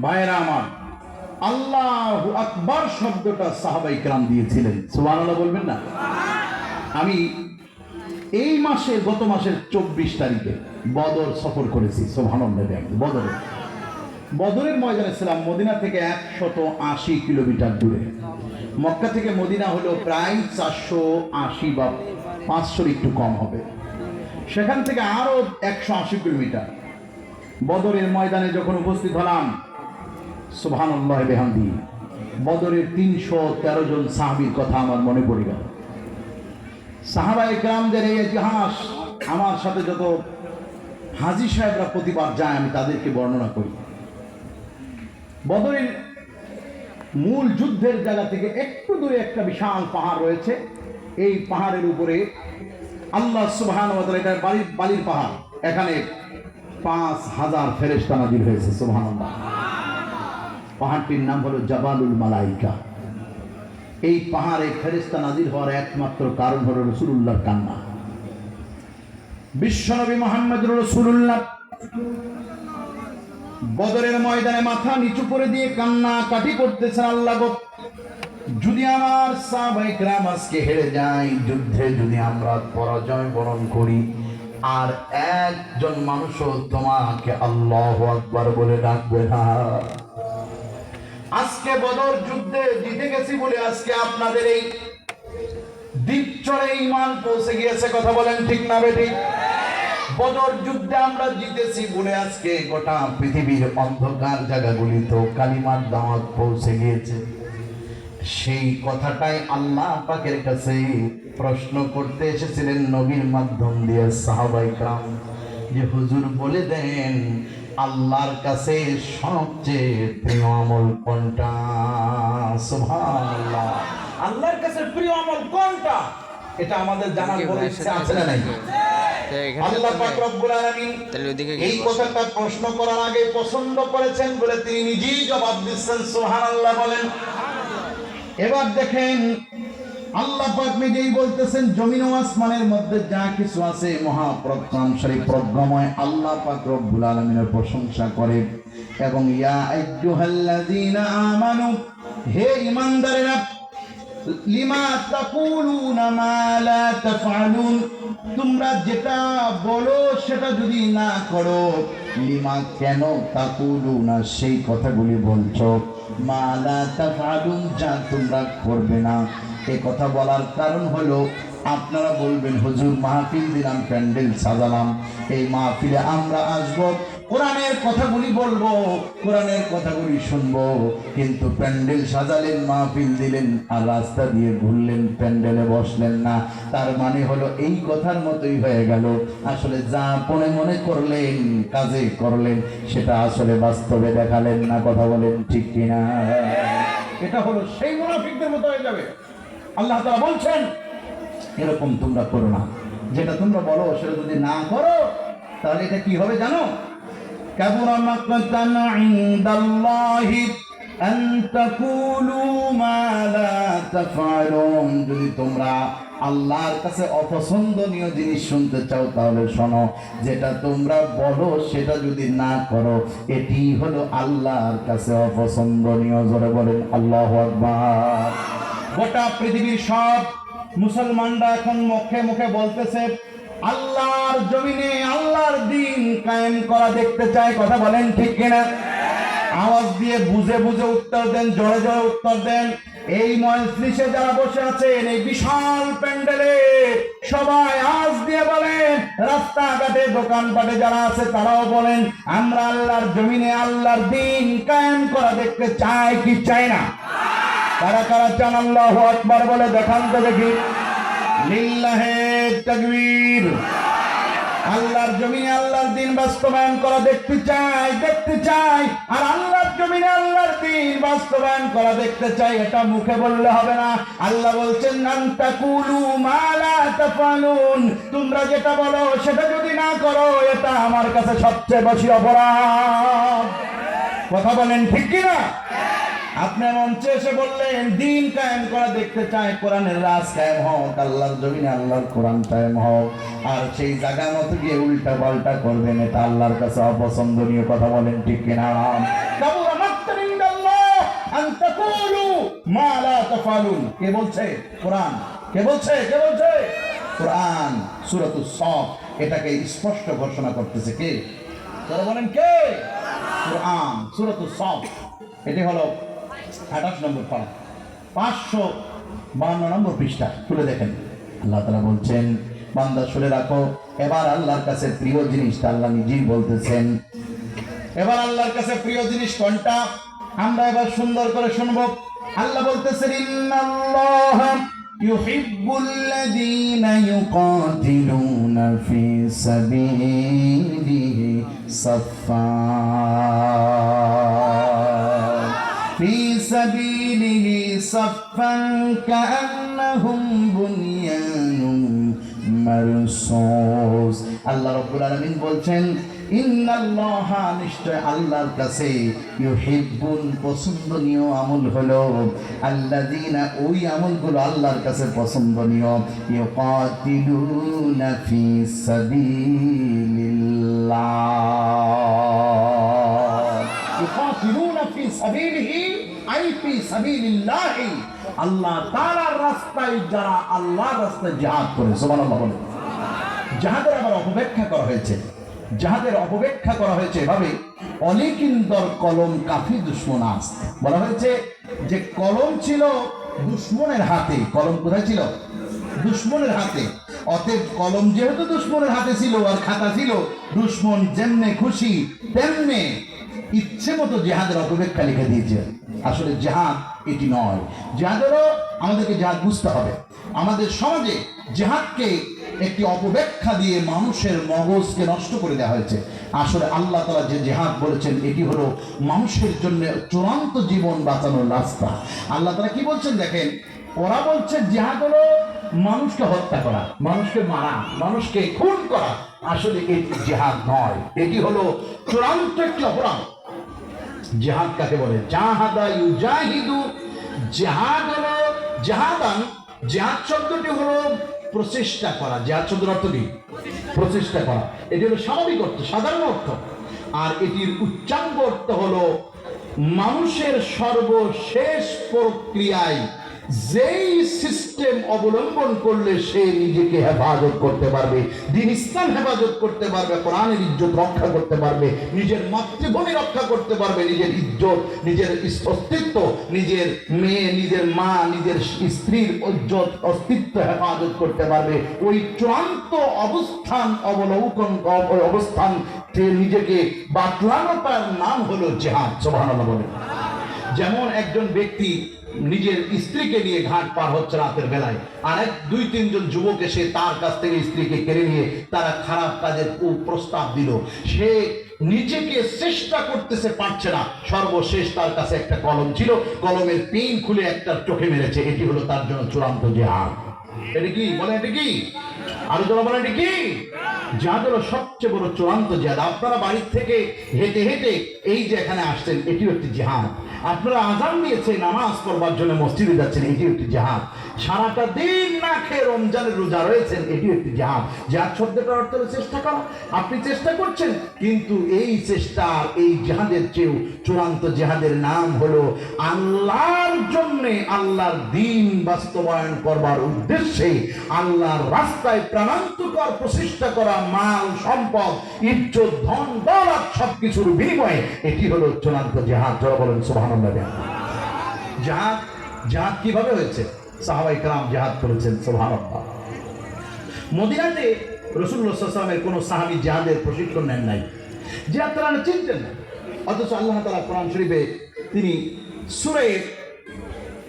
ভাইরা আমার, আল্লাহু আকবার শব্দটা সাহাবায়ে কেরাম দিয়েছিলেন। সুবহানাল্লাহ বলবেন না? আমি এই মাসে গত মাসের 24 তারিখে বদর সফর করেছি। সুবহানাল্লাহ। বদরের ময়দানে ছিলাম মদিনা থেকে 180 কিলোমিটার দূরে। মক্কা থেকে মদিনা হলো প্রায় 480 বা 500 একটু কম হবে। সেখান থেকে আরো 180 কিলোমিটার। বদরের ময়দানে যখন উপস্থিত হলাম, সুবহানাল্লাহ বিহামদি, বদরের 313 জন সাহাবীর কথা আমার মনে পড়ে গেল। সাহাবায়ে কেরামদের এই ইতিহাস আমার সাথে যত হাজী সাহেবরা প্রতিবার যায় আমি তাদেরকে বর্ণনা করি। বদরের মূল যুদ্ধের জায়গা থেকে একটু দূরে একটা বিশাল পাহাড় রয়েছে। এই পাহাড়ের উপরে আল্লাহ সুবহানাহু ওয়া তাআলা, এটা বালির পাহাড়, এখানে 5000 ফেরেশতা নাযিল হয়েছে। সুবহানাল্লাহ। পাহাড়টির নাম হলো জাবালুল মালাইকা। এই পাহাড়ে ফেরেশতা নাযিল হওয়ার একমাত্র কারণ হলো রাসূলুল্লাহর কান্না। বিশ্বনবী মুহাম্মদুর রাসূলুল্লাহ বদরের ময়দানে মাথা নিচু করে দিয়ে কান্না কাটি করতেছেন। আল্লাহ গো, যদি আমার সাহাবায়ে কেরাম আজকে হেরে যায়, যুদ্ধে যদি আমরা পরাজয় বরণ করি, আর একজন মানুষও তোমাকে আল্লাহু আকবার বলে ডাকবে না। আজকে বদর যুদ্ধে জিতে গেছি বলে আজকে আপনাদের এই দ্বীপচরে ঈমান পৌঁছে গিয়েছে। কথা বলেন ঠিক না বেঠিক? বদর যুদ্ধে আমরা জিতেছি বলে আজকে গোটা পৃথিবীর অন্ধকার জায়গাগুলিতে কালিমার দাওয়াত পৌঁছে গিয়েছে। সেই কথাটাই আল্লাহ পাকের কাছে প্রশ্ন করতে এসেছিলেন নবীর মাধ্যম দিয়ে সাহাবায়ে কেরাম, যে হুজুর বলে দেন আল্লাহর কাছে সবচেয়ে প্রিয় আমল কোনটা? সুবহানাল্লাহ। আল্লাহর কাছে প্রিয় আমল কোনটা? এটা আমাদের জানার বড় ইচ্ছা আছে না নাই? আল্লাহ পাক রব্বুল আলামিন এই কথাটা প্রশ্ন করার আগে পছন্দ করেছেন বলে তিনি নিজেই জবাব দিচ্ছেন। সুবহানাল্লাহ বলেন। এবার দেখেন, আল্লাহ পাক নিজেই বলতেছেন, জমিন ও আসমানের মধ্যে যা কিছু আছে মহাপ্রজ্ঞাশালী প্রজ্ঞাময় আল্লাহ পাক রব্বুল আলামিনের প্রশংসা করে। এবং ইয়া আইয়ুহাল্লাযীনা আমানু, হে ঈমানদারেরা, লিমা তাকুলুনা মা লা তাফআলুন, তোমরা যেটা বলো সেটা যদি না করো, লিমা কেন তাকুলুনা সেই কথাগুলি বলছো, মা লা তাফআলুন যা তোমরা করবে না। এই কথা বলার কারণ হলো আপনারা বলবেন হুজুর মাহফিল দিলাম, প্যান্ডেল সাজালাম, এই মাহফিলে আমরা আসবো, কোরআনের কথাগুলি বলবো, কোরআনের কথাগুলি শুনবো, কিন্তু প্যান্ডেল সাজালেন, মাহফিল দিলেন, আর রাস্তা দিয়ে ঘুরলেন, প্যান্ডেলে বসলেন না। তার মানে হলো এই কথার মতোই হয়ে গেল। আসলে যা মনে মনে করলেন, কাজে করলেন, সেটা আসলে বাস্তবে দেখালেন না। কথা বলেন ঠিক কিনা? এটা হলো সেই মুনাফিকদের মতো হয়ে যাবে। আল্লাহ তাআলা বলছেন এরকম তোমরা করো না। যেটা তোমরা বলো সেটা যদি না করো, তাহলে এটা কি হবে জানো? কাবুরা মাকতান ইনদাল্লাহি আন তাকুলু মা লা তাফআলুন। যদি তোমরা আল্লাহর কাছে অপছন্দনীয় জিনিস শুনতে চাও, তাহলে শোনো, যেটা তোমরা বলো সেটা যদি না করো, এটি হলো আল্লাহর কাছে অপছন্দনীয়। জোরে বলেন আল্লাহু আকবার। গোটা পৃথিবীর সব মুসলমানরা এখন মুখে মুখে বলতেছে আল্লাহর জমিনে আল্লাহর দ্বীন কায়েম করা দেখতে চায়। কথা বলেন ঠিক কিনা? আওয়াজ দিয়ে বুঝে বুঝে উত্তর দেন, জোরে জোরে উত্তর দেন। এই মজলিসে যারা বসে আছেন, এই বিশাল প্যান্ডেলে সবাই আওয়াজ দিয়ে বলেন, রাস্তাঘাটে দোকানপাটে যারা আছে তারাও বলেন, আমরা আল্লাহর জমিনে আল্লাহর দ্বীন কায়েম করা দেখতে চাই কি চাই না? কারা কারা চান আল্লাহু আকবার বলে দেখান তো দেখি। লিল্লাহে তাকবীর। আল্লাহর জমিনে আল্লাহর দ্বীন বাস্তবায়ন করা দেখতে চাই, দেখতে চাই। আর আল্লাহর জমিনে আল্লাহর দ্বীন বাস্তবায়ন করা দেখতে চাই, এটা মুখে বললে হবে না। আল্লাহ বলছেন আন তাকুলু মা লা তাফআলুন, তোমরা যেটা বলো সেটা যদি না করো, এটা আমার কাছে সবচেয়ে বেশি অপরাধ। কথা বলেন ঠিক কি না? আপনি মঞ্চে এসে বললেন দ্বীন কায়েম করা দেখতে চায়, কোরআনের রাজ কায়েম হোক, আল্লাহর জমিনে আল্লাহর কোরআন কায়েম হোক, আর সেই জায়গা মতো গিয়ে উল্টা পাল্টা করবেন, এটা আল্লাহর কাছে অপছন্দনীয়। কথা বলেন ঠিক কিনা? আন তাকুলু মা লা তাফালুন। কে বলছে? কোরআন। কে বলছে? কে বলছে? কোরআন। সূরাতুস সাফ এটাকে স্পষ্ট ঘোষণা করতেছে। কে? যারা বলেন কে? কোরআন। সূরাতুস সাফ এটি হলো 28 নম্বর পারা, 552 নম্বর পৃষ্ঠা খুলে দেখেন। আল্লাহ তাআলা বলছেন, বান্দা শুনে রাখো, এবার আল্লাহর কাছে প্রিয় জিনিসটা আল্লাহ নিজেই বলতেছেন। এবার আল্লাহর কাছে প্রিয় জিনিস কোনটা? আমরা এবার সুন্দর করে শুনবো। আল্লাহ বলতেছেন, ইন্নাল্লাহা ইউহিব্বুল্লাযীনা ইউকাতিলুনা ফি সাবিলিহি সাফফান ফি সাবিলিহি সাফফান কাআন্নাহুম বুনয়ানুম মারসুস। আল্লাহ রাব্বুল আলামিন বলছেন, ইন্নাল্লাহা, নিশ্চয় আল্লাহর কাছে, ইউহিব্বুন, পছন্দনীয় আমল হলো, আল্লাযীনা, ওই আমলগুলো আল্লাহর কাছে পছন্দনীয়, ইউকাতিলুনা ফি সাবিলিল্লাহ। ইউকাতিলুনা ফি সাবিলিহি আই ফি সাবিলিল্লাহি, আল্লাহ তাআলার রাস্তায় যারা আল্লাহর রাস্তায় জিহাদ করে। সুবহানাল্লাহ বলে। জিহাদের আবার অপব্যাখ্যা করা হয়েছে। যাহাদের অপব্যাখ্যা করা হয়েছে এভাবে, অলিকিন্দর কলম কাফি দুশ্মন আস। বলা হয়েছে যে কলম ছিল দুশ্মনের হাতে। কলম কোথায় ছিল? দুশ্মনের হাতে। অতএব কলম যেহেতু দুশ্মনের হাতে ছিল আর খাতা ছিল, দুশ্মন যেমনে খুশি তেমনে ইচ্ছে মতো জিহাদের অপব্যাখ্যা লিখে দিয়েছে। আসলে জিহাদ এটি নয়। জিহাদেরও আমাদেরকে জিহাদ বুঝতে হবে। আমাদের সমাজে জিহাদকে একটি অপব্যাখ্যা দিয়ে মানুষের মগজকে নষ্ট করে দেওয়া হয়েছে। আসলে আল্লাহ তাআলা যে জিহাদ বলেছেন, এটি হলো মানুষের জন্য চূড়ান্ত জীবন বাঁচানোর রাস্তা। আল্লাহ তাআলা কি বলছেন দেখেন, ওরা বলছে জিহাদ হলো মানুষকে হত্যা করা, মানুষকে মারা, মানুষকে খুন করা। আসলে এটি জিহাদ নয়, এটি হলো চূড়ান্ত একটি অপরাধ। জিহাদ কাকে বলে? জাহাদা ইউজাহিদু। জিহাদ হলো জিহাদান। জিহাদ শব্দটি হলো প্রচেষ্টা করা। জিহাদ শব্দের অর্থ কি? প্রচেষ্টা করা। এটি হলো স্বাভাবিক অর্থ, সাধারণ অর্থ। আর এটির উচ্চাঙ্গ অর্থ হলো মানুষের সর্বশেষ প্রক্রিয়ায় যেই সিস্টেম অবলম্বন করলে সে নিজেকে হেফাজত করতে পারবে, দ্বীন ইসলাম হেফাজত করতে পারবে, কোরআনের ইজ্জত রক্ষা করতে পারবে, নিজের মাতৃভূমি রক্ষা করতে পারবে, নিজের ইজ্জত, নিজের অস্তিত্ব, নিজের মেয়ে, নিজের মা, নিজের স্ত্রীর ইজ্জত, অস্তিত্ব হেফাজত করতে পারবে, ওই চূড়ান্ত অবস্থান অবলোকন, অবস্থান নিজেকে বাতলানোটার নাম হলো জিহাদ। সুবহানাল্লাহ বলে। যেমন একজন ব্যক্তি নিজের স্ত্রীকে নিয়ে ঘাট পার হচ্ছে রাতের বেলায়, আর 2-3 জন যুবক এসে তার কাছ থেকে স্ত্রীকে কেড়ে নিয়ে তারা খারাপ কাজের প্রস্তাব দিল। সে নিজেকে চেষ্টা করতেছে, পারছে না। সর্বশেষ তার কাছে একটা কলম ছিল, কলমের পেন খুলে একটা চোখে মেরেছে। এটি হলো তার জন্য চূড়ান্ত জিহাদ। এটা কি বলে? এটা কি? আরো যারা বলে এটা কি? জিহাদ হলো সবচেয়ে বড় চূড়ান্ত জিহাদ। আপনারা বাড়ির থেকে হেঁটে হেঁটে এই যে এখানে আসছেন, এটিও একটি জিহাদ। আপনারা আযান দিয়েছেন, নামাজ পড়বার জন্য মসজিদে যাচ্ছেন, এটিও একটি জিহাদ। সারাটা দিন না খেয়ে রমজানের রোজা রয়েছেন, এটিও একটি জিহাদ। জিহাদ শব্দটার অর্থ হলো চেষ্টা করা। আপনি চেষ্টা করছেন, কিন্তু এই চেষ্টা, এই জিহাদের চেয়েও চূড়ান্ত জিহাদের নাম হলো আল্লাহর জন্য, আল্লাহর দ্বীন বাস্তবায়ন করবার উদ্দেশ্যে আল্লাহর রাস্তায় প্রাণান্তকর প্রচেষ্টা করা, মাল সম্পদ, ইজ্জত, ধন দৌলত সবকিছুর বিনিময়ে, এটি হলো চূড়ান্ত জিহাদ। যারা বলেন সুবহানাল্লাহ। জিহাদ, জিহাদ কিভাবে হয়েছে? সাহাবায়ে কেরাম জিহাদ করেছেন। সুবহানাল্লাহ। মদিনাতে রাসূলুল্লাহ সাল্লাল্লাহু আলাইহি ওয়াসাল্লামের কোন সাহাবী জিহাদের প্রশিক্ষণ নেন নাই, জিহাদ তারা চিনতেন না। অথচ আল্লাহ তাআলা কোরআন শরীফে তিনি সূরা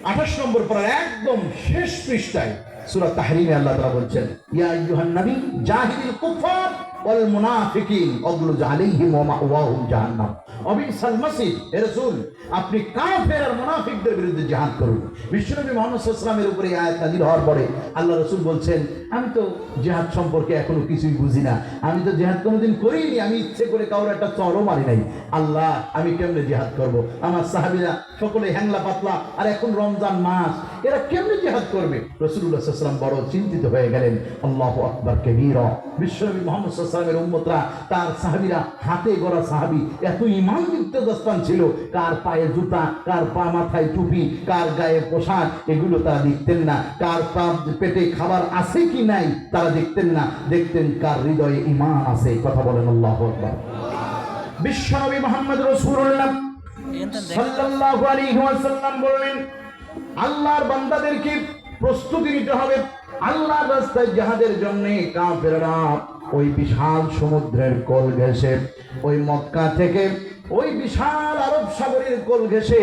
28 নম্বর পড়ার একদম শেষ পৃষ্ঠায় সূরা তাহরিমে আল্লাহ তাআলা বলছেন, ইয়া আইয়ুহান নবী জাহিদিল কুফার ওয়াল মুনাফিকিন ওয়াগলুজ আলাইহিম ওয়া মাওয়াহুম জাহান্নাম অবিসাল মাসির। হে রাসূল, আপনি কাফের আর মুনাফিকদের বিরুদ্ধে জিহাদ করুন। বিশ্বনবী মুহাম্মদ সাল্লাল্লাহু আলাইহি ওয়াসাল্লামের উপরে এই আয়াত নাযিল হওয়ার পরে আল্লাহ রাসূল বলছেন, আমি তো জিহাদ সম্পর্কে এখনো কিছুই বুঝি না, আমি তো জিহাদ কোনোদিন করিনি, আমি ইচ্ছে করে কাউর একটা চরও মারি নাই। আল্লাহ, আমি কেমনে জিহাদ করব? আমার সাহাবীরা সকলে হ্যাংলা পাতলা, আর এখন রমজান মাস, এরা কেমনে জিহাদ করবে? রাসূলুল্লাহ সাল্লাল্লাহু আলাইহি ওয়াসাল্লাম বড় চিন্তিত হয়ে গেলেন। আল্লাহু আকবার কবীরা। বিশ্বনবী মুহাম্মদ সাল্লাল্লাহু আলাইহি ওয়াসাল্লামের উম্মতরা, তার সাহাবীরা, হাতে গড়া সাহাবী, এত ঈমান দস্তান ছিল, কার পায়ে জুতা, কার পা মাথায় টুপি, কার গায়ে পোশাক, এগুলো তারা দেখতেন না। কার পা পেটে খাবার আছে কি নাই তারা দেখতেন না, দেখতেন কার হৃদয়ে ঈমান আছে। কথা বলেন আল্লাহু আকবার। বিশ্বনবী মুহাম্মদ রাসূলুল্লাহ সাল্লাল্লাহু আলাইহি ওয়াসাল্লাম বললেন, আল্লাহর বান্দাদেরকে প্রস্তুতি নিতে হবে আল্লাহর রাস্তায় জিহাদের জন্য। কাফেররা ওই বিশাল সমুদ্রের কোল ঘেঁষে, ওই মক্কা থেকে ওই বিশাল আরব সাগরের কোল ঘেঁষে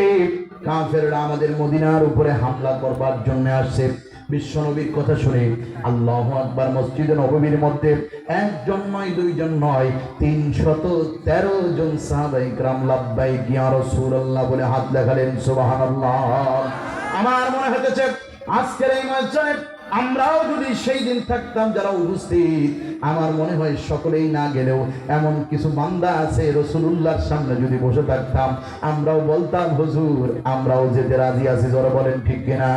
কাফেররা আমাদের মদিনার উপরে হামলা করবার জন্য আসছে। বিশ্বনবীর কথা শুনে আল্লাহু আকবার, মসজিদে নববীর মধ্যে একজন নয়, দুইজন নয়, 313 জন সাহাবায়ে কেরাম লাব্বাইক ইয়া রাসূলুল্লাহ বলে হাত দেখালেন। সুবহানাল্লাহ। আমার মনে হতেছে আজকের এই মঞ্চে আমরাও যদি সেই দিন থাকতাম যারা উপস্থিত, আমার মনে হয় সকলেই না গেলেও এমন কিছু বান্দা আছে রাসূলুল্লাহর সামনে যদি বসে থাকতাম, আমরাও বলতাম হুজুর আমরাও যেতে রাজি আছি। যারা বলেন ঠিক কিনা?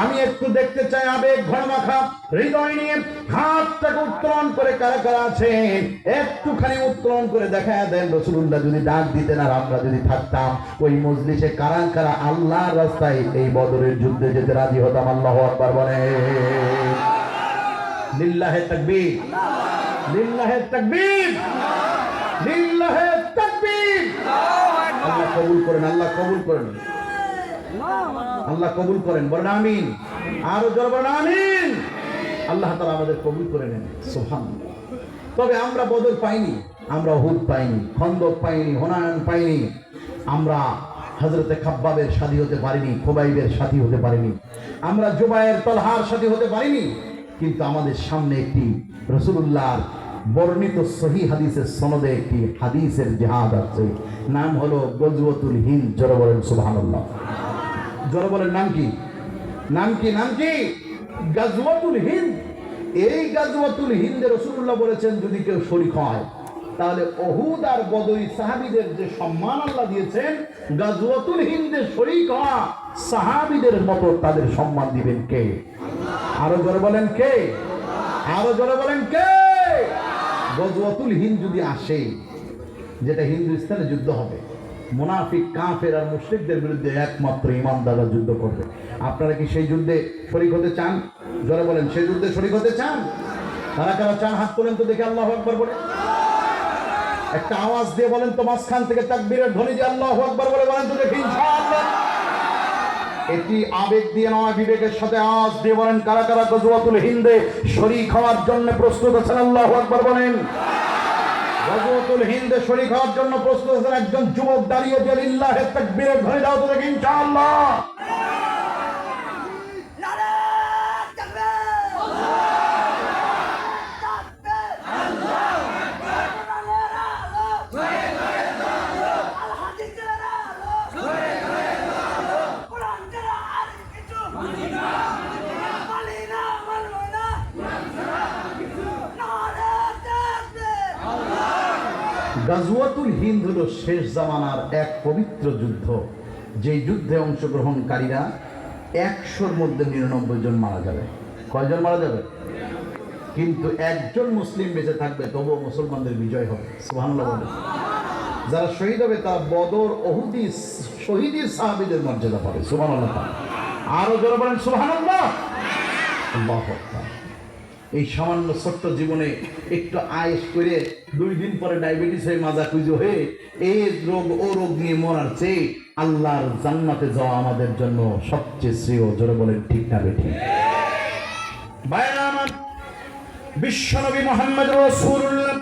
আমি একটু দেখতে চাই আবেগ ঘনমাখা হৃদয় নিয়ে হাতটাকে উত্তোলন করে কারা কারা আছে একটুখানি উত্তোলন করে দেখা দেন। রাসূলুল্লাহ যদি ডাক দিতেন আর আমরা যদি থাকতাম ওই মজলিসে, কারা কারা আল্লাহর রাস্তায় এই বদরের যুদ্ধে যেতে রাজি হতাম? আল্লাহু আকবার বলে। লিল্লাহে তাকবীর, লিল্লাহে তাকবীর, লিল্লাহে তাকবীর। আল্লাহ কবুল করেন, আল্লাহ কবুল করেন, আল্লাহ কবুল করেন। বলেন আমিন। আরো জোরে বলেন আমিন। আল্লাহ তাআলা আমাদের কবুল করে নেন। সুবহানাল্লাহ। তবে আমরা বদর পাইনি, আমরা উহুদ পাইনি, খন্দক পাইনি, হুনায়ন পাইনি, আমরা হযরতে খাব্বাবের সাথী হতে পারিনি, খুবাইবের সাথী হতে পারিনি, আমরা জুবায়ের তলহার সাথী হতে পারিনি। কিন্তু আমাদের সামনে একটি রাসূলুল্লাহর বর্ণিত সহিহ হাদিসের সনদে একটি হাদিসের জিহাদ আছে, নাম হলো গজওয়াতুল হিন্দ। জোরে বলেন সুবহানাল্লাহ। জোরে বলেন নাম কি? নাম কি? নাম কি? গজওয়াতুল হিন্দ। এই গজওয়াতুল হিন্দে রাসূলুল্লাহ বলেছেন যদি কেউ শরীক হয় তাহলে উহুদ আর বদরি সাহাবীদের যে সম্মান আল্লাহ দিয়েছেন, গজওয়াতুল হিন্দে শরীক হওয়া সাহাবীদের মতো তাদের সম্মান দিবেন কে? আরো জোরে বলেন কে? আরো জোরে বলেন কে? গজওয়াতুল হিন্দ যদি আসে, যেটা হিন্দুস্তানে যুদ্ধ হবে, মুনাফিক কাফের আর মুশরিকদের বিরুদ্ধে একমাত্র ঈমানদাররা যুদ্ধ করবে। আপনারা কি সেই যুদ্ধে শরীক হতে চান? জোরে বলেন, সেই যুদ্ধে শরীক হতে চান? কারা কারা চান হাত তোলেন তো দেখি। আল্লাহু আকবার বলে একটা আওয়াজ দিয়ে বলেন তো, মাঝখান থেকে তাকবীরের ধ্বনি দিয়ে আল্লাহু আকবার বলে বলেন তো দেখি ইনশাআল্লাহ। এটি আবেগ দিয়ে নয়, বিবেকের সাথে আওয়াজ দিয়ে বলেন কারা কারা গজওয়াতুল হিন্দে শরীক হওয়ার জন্য প্রস্তুত আছেন? আল্লাহু আকবার বলেন। গজওয়াতুল হিন্দে শরীক হওয়ার জন্য প্রস্তুত আছেন? একজন যুবক দাঁড়িয়ে দিয়ে লিল্লাহে তাকবীরের ধ্বনি দাও তো দেখি ইনশাআল্লাহ। গাজওয়াতুল হিন্দ হলো শেষ জামানার এক পবিত্র যুদ্ধ, যেই যুদ্ধে অংশগ্রহণকারীরা 100-র মধ্যে 99 জন মারা যাবে। কয়জন মারা যাবে? কিন্তু একজন মুসলিম বেঁচে থাকবে, তবুও মুসলমানদের বিজয় হবে। সুবহানাল্লাহ বলেন। যারা শহীদ হবে তারা বদর, উহুদি শহীদি সাহাবীদের মর্যাদা পাবে। সুবহানাল্লাহ। আরো জোরে বলেন সুবহানাল্লাহ। আল্লাহু আকবার। এই সামান্য ছোট্ট জীবনে একটু আয়েশ করে 2 দিন পরে ডায়াবেটিস হয়ে মাজা কুজো হয়ে এই রোগ ও রোগ নিয়ে মরার চেয়ে আল্লাহর জান্নাতে যাওয়া আমাদের জন্য সবচেয়ে শ্রেয়। জোরে বলেন ঠিক না বেঠিক? ভাইরা আমার, বিশ্বনবী মুহাম্মদ রাসূলুল্লাহ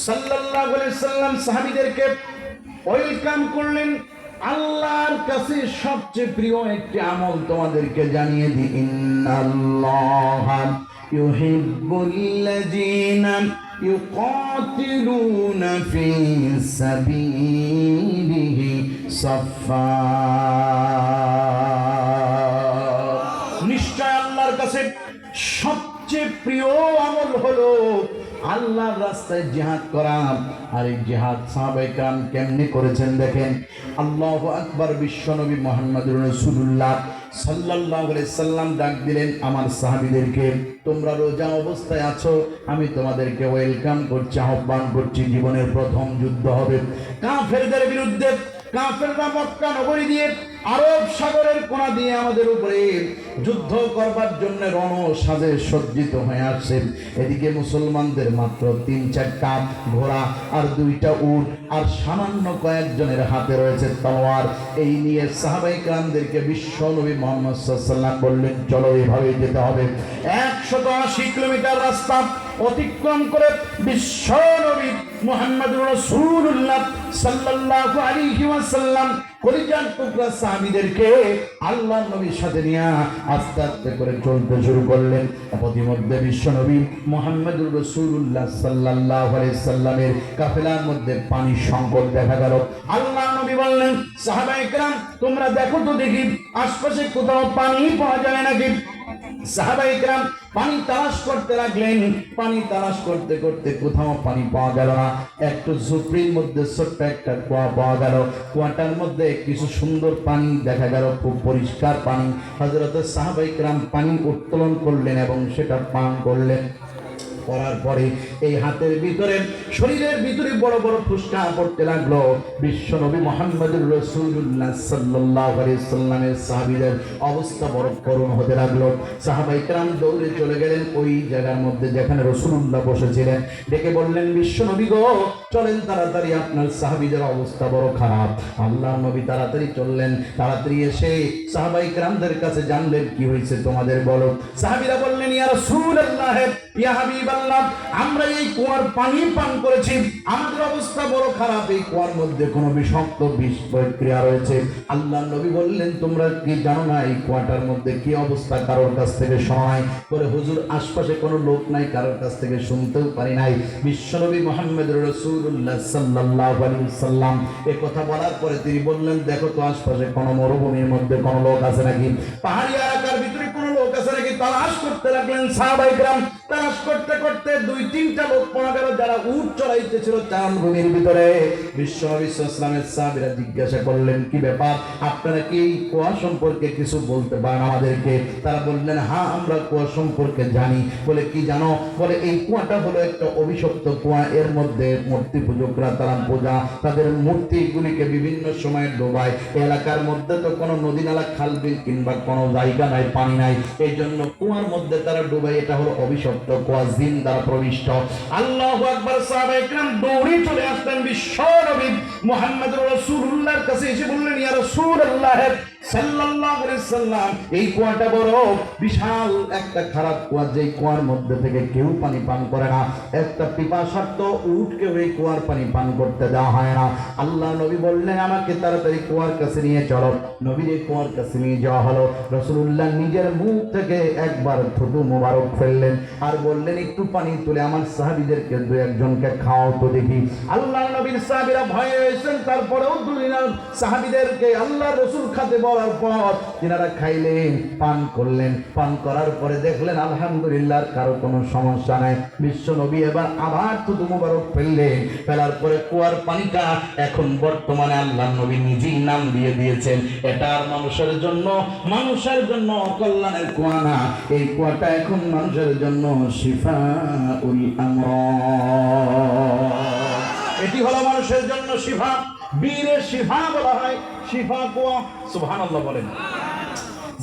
সাল্লাল্লাহু আলাইহি সাল্লাম সাহাবীদেরকে ওয়েলকাম করলেন। আল্লাহর কাছে সবচেয়ে প্রিয় একটি আমল তোমাদেরকে জানিয়ে দিই, ইন্নাল্লাহা ইউহিব্বুল্লাযীনা ইউকাতিলুনা ফি সাবিলিহি সাফফা। নিশ্চয় আল্লাহর কাছে সবচেয়ে প্রিয় আমল হলো আল্লাহর রাস্তায় জিহাদ করা। আর এই জিহাদ সাহাবায়ে কেরাম কেমনে করেছেন দেখেন। আল্লাহু আকবার। বিশ্বনবী মুহাম্মদুর রাসূলুল্লাহ সাল্লাল্লাহু আলাইহি সাল্লাম ডাক দিলেন আমার সাহাবীদেরকে, তোমরা রোজা অবস্থায় আছো, আমি তোমাদেরকে ওয়েলকাম করছি, আহ্বান করছি। জীবনের প্রথম যুদ্ধ হবে কাফেরদের বিরুদ্ধে। কাফেররা মক্কা নগরী দিয়ে আরব সাগরের কোনা দিয়ে আমাদের উপরে যুদ্ধ করবার জন্য রণসাজে সজ্জিত হয়ে আসছে। এদিকে মুসলমানদের মাত্র ৩-৪টা ঘোড়া আর 2টা উট আর সামান্য কয়েকজনের হাতে রয়েছে তলোয়ার। এই নিয়ে সাহাবায়ে কেরামদেরকে বিশ্ব নবী মুহাম্মদ সাল্লাল্লাহু আলাইহি ওয়াসাল্লাম বললেন, চলো এইভাবে যেতে হবে। 180 কিলোমিটার রাস্তা অতিক্রম করে বিশ্ব নবী মুহাম্মদুর রাসূলুল্লাহ সাল্লাল্লাহু আলাইহি ওয়াসাল্লাম কলিজার টুকরা সাহাবীদেরকে আল্লাহর নবীর সাথে নিয়ে আস্তে আস্তে করে চলতে শুরু করলেন। প্রতিমধ্যে বিশ্ব নবী মুহাম্মদুর রাসূলুল্লাহ সাল্লাল্লাহু আলাইহি সাল্লামের কাফেলার মধ্যে পানির সংকট দেখা গেল। আল্লাহর নবী বললেন, সাহাবায়ে কেরাম তোমরা দেখো তো দেখি আশপাশে কোথাও পানি পাওয়া যায় নাকি। সাহাবায়ে কেরাম পানি তালাশ করতে লাগলেন। পানি তালাশ করতে করতে কোথাও পানি পাওয়া গেল না। একটু ঝুপড়ির মধ্যে ছোট্ট একটা কুয়া পাওয়া গেল। কুয়াটার মধ্যে কিছু সুন্দর পানি দেখা গেল, খুব পরিষ্কার পানি। হযরত সাহাবায়ে কেরাম পানি উত্তোলন করলেন এবং সেটা পান করলেন। করার পরে এই হাতের ভিতরে শরীরের ভিতরে বড় বড় ফুসকা পড়তে লাগলো। বিশ্ব নবী মুহাম্মদুর রাসূলুল্লাহ সাল্লাল্লাহু আলাইহি সাল্লামের সাহাবীদের অবস্থা বড় করুণ হতে লাগলো। সাহাবায়ে কেরাম দৌড়ে চলে গেলেন ওই জায়গার মধ্যে যেখানে রাসূলুল্লাহ বসেছিলেন। ডেকে বললেন, বিশ্ব নবী গো, চলেন তাড়াতাড়ি, আপনার সাহাবীদের অবস্থা বড় খারাপ। আল্লাহর নবী তাড়াতাড়ি চললেন। তাড়াতাড়ি এসে সাহাবায়ে কেরামদের কাছে জানলেন, কি হয়েছে তোমাদের বলো। সাহাবীরা বললেন, ইয়া রাসূলুল্লাহ, ইয়া হাবিব, আমরা এই কুয়ার পানি পান করেছি, আমাদের অবস্থা বড় খারাপ। এই কুয়ার মধ্যে কোনো বিষাক্ত বিষ প্রক্রিয়া রয়েছে। আল্লাহর নবী বললেন, তোমরা কি জানো না এই কুয়াটার মধ্যে কি অবস্থা? কারোর কাছ থেকে শোনা নাই। বলে, হুজুর আশপাশে কোনো লোক নাই, কারোর কাছ থেকে শুনতেও পারি নাই। বিশ্বনবী মুহাম্মদুর রাসূলুল্লাহ সাল্লাল্লাহু আলাইহি ওয়াসাল্লাম এই কথা বলার পরে তিনি বললেন, দেখো তো আশপাশে কোনো মরুভূমির মধ্যে কোনো লোক আছে নাকি, পাহাড়ি এলাকার ভিতরে কোনো লোক আছে নাকি। তালাশ করতে লাগলেন সাহাবায়ে কেরাম। তালাশ করতে করতে 2-3টা লোক পাওয়া গেল যারা উট চড়াইতেছিল চারণভূমির ভিতরে। বিশ্ব নবী সাল্লাল্লাহু আলাইহি ওয়াসাল্লামের সাহাবীরা জিজ্ঞাসা করলেন, কি ব্যাপার, আপনারা কি এই কুয়া সম্পর্কে কিছু বলতে পারেন আমাদেরকে? তারা বললেন, হ্যাঁ আমরা কুয়া সম্পর্কে জানি। বলে, কি জানো? বলে, এই কুয়াটা হলো একটা অভিশপ্ত কুয়া। এর মধ্যে মূর্তি পূজকরা তারা পূজা তাদের মূর্তিগুলিকে বিভিন্ন সময় ডোবায়। এলাকার মধ্যে তো কোনো নদী নালা খাল বিল কিংবা কোনো জায়গা নাই, পানি নাই, এই জন্য কুয়ার মধ্যে তারা ডোবায়। এটা হলো অভিশপ্ত কুয়া, জিন দ্বারা প্রবিষ্ট। আল্লাহু আকবার। সাহাবায়ে কেরাম দৌড়ে চলে আসলেন বিশ্ব নবী মুহাম্মদুর রাসূলুল্লাহর কাছে। এসে বললেন, ইয়া রাসূলুল্লাহ সাল্লাল্লাহু আলাইহি সাল্লাম, এই কুয়াটা বড় বিশাল একটা খারাপ কুয়া, যে কুয়ার মধ্যে থেকে কেউ পানি পান করে না। একটা পিপাসার্ত উটকে ওই কুয়ার পানি পান করতে দেওয়া হয় না। আল্লাহ নবী বললেন, আমাকে তাড়াতাড়ি কুয়ার কাছে নিয়ে চলো। নবীর কুয়ার কাছে নিয়ে যাওয়া হলো। রাসূলুল্লাহ নিজের মুখ থেকে একবার থুতু মোবারক ফেললেন আর বললেন, একটু পানি তুলে আমার সাহাবীদেরকে 2-1জনকে খাওয়াও তো দেখি। আল্লাহ নবীর সাহাবীরা ভয়ে হয়েছেন, তারপরেও দুনিয়ার সাহাবীদেরকে আল্লাহ রাসূল খাতে বলার পর তিনারা খাইলেন, পান করলেন। পান করার পরে দেখলেন আলহামদুলিল্লাহ কারো কোনো সমস্যা নাই। বিশ্ব নবী এবার আবার থুতু মোবারক ফেললেন। ফেলার পরে কুয়ার পানিটা এখন বর্তমানে আল্লাহ নবী নিজেই নাম দিয়ে দিয়েছেন, এটা আর মানুষের জন্য অকল্যাণের কুয়া না। এই কুয়াটা এখন মানুষের জন্য শিফাউল আমরাদ। এটি হলো মানুষের জন্য শিফা, বীরের শিফা বলা হয়, শিফা কুয়া। সুবহানাল্লাহ বলেন।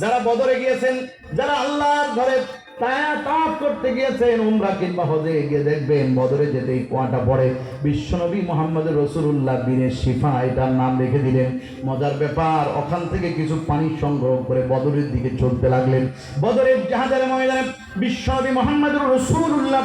যারা বদরে গিয়েছেন, যারা আল্লাহর ঘরে তাওয়াফ করতে গিয়েছেন, উমরা কিংবা হজে গিয়ে দেখবেন বদরে যেতে এই কুয়াটা পড়ে। বিশ্বনবী মুহাম্মদুর রাসূলুল্লাহ বীরের শিফা এটার নাম রেখে দিলেন। মজার ব্যাপার, ওখান থেকে কিছু পানি সংগ্রহ করে বদরের দিকে চলতে লাগলেন। বদরের জাহাজের ময়দানে বিশ্বনবী মুহাম্মদুর রাসূলুল্লাহ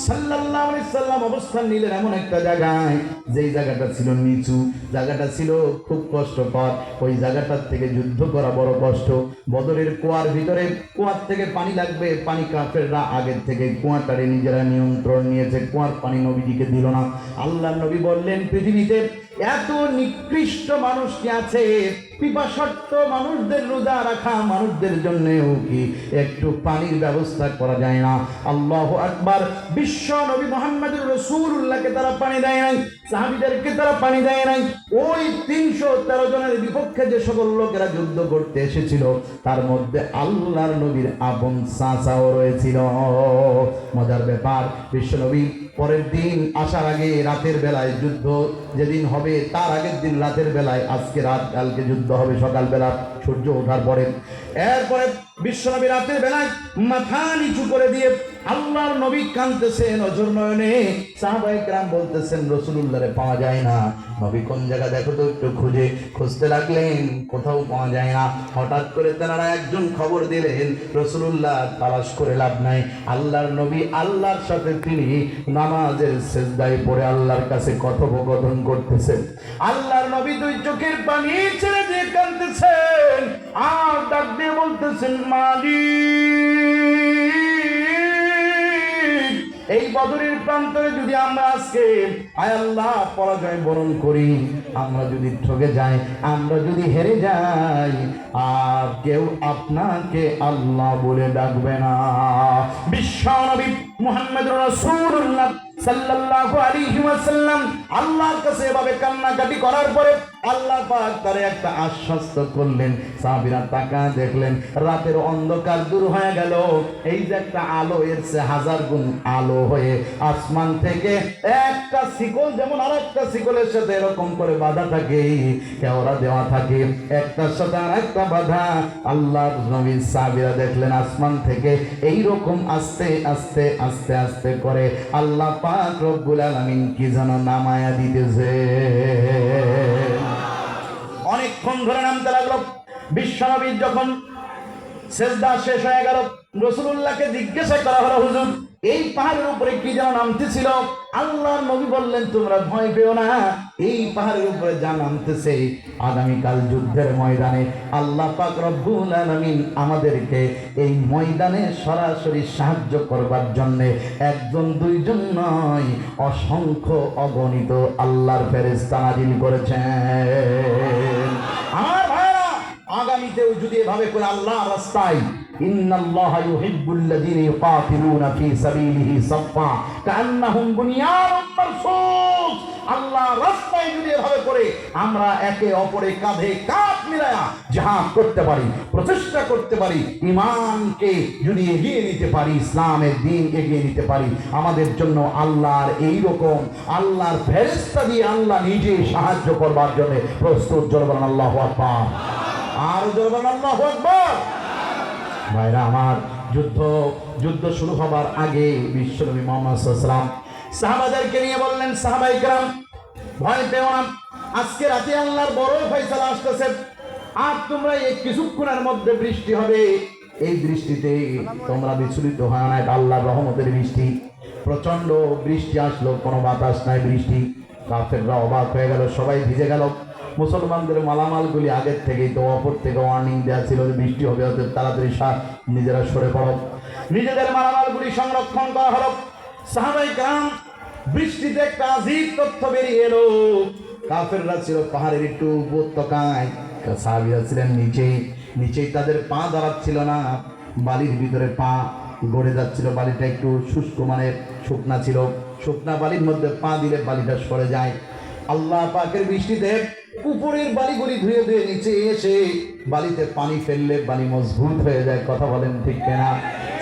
সাল্লাল্লাহু আলাইহি সাল্লাম অবস্থান নিলেন এমন একটা জায়গায়, যেই জায়গাটা ছিল নিচু, জায়গাটা ছিল খুব কষ্টকর। ওই জায়গাটার থেকে যুদ্ধ করা বড় কষ্ট। বদরের কুয়ার ভিতরে, কুয়ার থেকে পানি লাগবে, পানি কাফেররা আগের থেকে কুয়াটারে নিজেরা নিয়ন্ত্রণ নিয়েছে, কুয়ার পানি নবীজিকে দিল না। আল্লাহ নবী বললেন, পৃথিবীতে এত নিকৃষ্ট মানুষ কি আছে? পিপাসার্ত মানুষদের, রোজা রাখা মানুষদের জন্যও কি একটু পানির ব্যবস্থা করা যায় না? আল্লাহু আকবার। বিশ্ব নবী মুহাম্মদুর রাসূলুল্লাহকে তারা পানি দেয় নাই, সাহাবীদেরকে তারা পানি দেয় নাই। ওই 313 জনের বিপক্ষে যে সকল লোকেরা যুদ্ধ করতে এসেছিল তার মধ্যে আল্লাহর নবীর আপন চাচাও রয়েছিল। মজার ব্যাপার, বিশ্ব নবী পরের দিন আসার আগে রাতের বেলায় যুদ্ধ যেদিন হবে তার আগের দিন রাতের বেলায়, আজকে রাত কালকে যুদ্ধ হবে সকালবেলা সূর্য ওঠার পরে। এরপরে বিশ্বনবী রাতের বেলায় মাথা নিচু করে দিয়ে আল্লাহর নবী কাঁদতেছেন নজর নয়নে। সাহাবায়ে কেরাম বলতেছেন রাসূলুল্লাহরে পাওয়া যায় না, নবী কোন জায়গা দেখো তো, একটু খুঁজতে লাগলেন, কোথাও পাওয়া যায় না। হঠাৎ করে তারা একজন খবর দিলেন রাসূলুল্লাহ তালাশ করে লাভ নাই, আল্লাহর নবী আল্লাহর সাথে তিনি নামাজের সিজদায় পড়ে আল্লাহর কাছে কথোপকথন করতেছেন। আল্লাহর নবী দুই চোখের পানি ছেড়ে দিয়ে কাঁদতেছেন আর ডাক দিয়ে বলতেছেন, মালিক, এই বদরের প্রান্তরে যদি আমরা আজকে আয় আল্লাহ পরাজয় বরণ করি, আমরা যদি ঠকে যাই, আমরা যদি হেরে যাই, আর কেউ আপনাকে আল্লাহ বলে ডাকবে না। বিশ্বনবী মুহাম্মদুর রাসূলুল্লাহ সাল্লাল্লাহু আলাইহি ওয়াসাল্লাম আল্লাহর কাছে এভাবে কান্নাকাটি করার পরে আল্লাহ পাক তারে একটা আশ্বস্ত করলেন। সাহাবীরা তাকায় দেখলেন রাতের অন্ধকার দূর হয়ে গেল। এই যে একটা আলো, এর চেয়ে হাজার গুণ আলো হয়ে আসমান থেকে একটা শিকল যেমন আরেকটা শিকলের সাথে এরকম করে বাঁধা থাকে, কেওড়া দেওয়া থাকে, একটার সাথে আরেকটা বাঁধা। আল্লাহর নবী সাহাবীরা দেখলেন আসমান থেকে এই রকম আস্তে আস্তে আস্তে আস্তে করে আল্লাহ পাক রব্বুল আলামিন কি যেন নামায়া দিতেছে। অনেকক্ষণ ধরে নামতে লাগলো। বিশ্বনবী যখন সেজদা শেষ হয়ে গেল, রাসূলুল্লাহকে জিজ্ঞাসা করা হলো, হুজুর এই পাহাড়ের উপরে কি যেন নামতেছিল? আল্লাহর নবী বললেন, তোমরা ভয় পেও না, এই পাহাড়ের উপরে যা নামতেছে আগামীকাল যুদ্ধের ময়দানে আল্লাহ পাক রব্বুল আলামিন আমাদেরকে এই ময়দানে সরাসরি সাহায্য করবার জন্য একজন দুইজন নয়, অসংখ্য অগণিত আল্লাহর ফেরেশতা নাজিল করেছেন। আমার ভাইরা, আগামীতেও যদি এভাবে করে আল্লাহর রাস্তায় ইন্নাল্লাহা ইউহিব্বুল্লাযীনা ইউকাতিলুনা ফী সাবিলিহি সাফফা কাআন্নাহুম বুনিয়ানুম মারসুস, আল্লাহর রাস্তায় যদি এভাবে করে আমরা একে অপরের কাঁধে কাঁধ মিলায়া জিহাদ করতে পারি, প্রচেষ্টা করতে পারি, ঈমানকে যদি এগিয়ে নিতে পারি, ইসলামের দ্বীন এগিয়ে নিতে পারি, আমাদের জন্য আল্লাহর এই রকম আল্লাহর ফেরেশতা দিয়ে আল্লাহ নিজে সাহায্য করবার জন্য প্রস্তুত। জোরে বলেন আল্লাহু আকবার, আর জোরে বলেন আল্লাহু আকবার। ভাইরা আমার, যুদ্ধ শুরু হবার আগে বিশ্বনবী মুহাম্মদ সাল্লাল্লাহু আলাইহি ওয়াসাল্লাম সাহাবাদেরকে নিয়ে বললেন, সাহাবায়ে কেরাম ভয় পেও না, আজকে রাতে আল্লাহর বড় ফয়সালা আসতেছে, আর তোমরা এই কিছুক্ষণের মধ্যে বৃষ্টি হবে, এই বৃষ্টিতে তোমরা বিচলিত হয় না, এটা আল্লাহর রহমতের বৃষ্টি। প্রচন্ড বৃষ্টি আসলো, কোনো বাতাস নাই, বৃষ্টি। কাফেররা অবাক হয়ে গেল, সবাই ভিজে গেল। মুসলমানদের মালামালগুলি আগের থেকেই তো অপর থেকে ওয়ার্নিং দেওয়া ছিল যে বৃষ্টি হবে, অতএব তাড়াতাড়ি নিজেরা সরে পড়ো। নিজেদের মালামালগুলি সংরক্ষণ করা হলো। সাহাবায়ে কেরাম, বৃষ্টিতে একটা আজীব তথ্য বেরিয়ে এলো। কাফেররা ছিল পাহাড়ের একটু উপত্যকায়, সাহাবীরা ছিলেন নিচেই তাদের পা দাঁড়াচ্ছিল না, বালির ভিতরে পা গড়ে যাচ্ছিল। বালিটা একটু শুষ্ক, মানে শুকনা ছিল। শুকনা বালির মধ্যে পা দিলে বালিটা সরে যায়। আল্লাহ পাকের বৃষ্টিতে উপরের বালিগুলি ধুয়ে ধুয়ে নিচে এসে বালিতে পানি ফেললে বালি মজবুত হয়ে যায়। কথা বলেন ঠিক কিনা?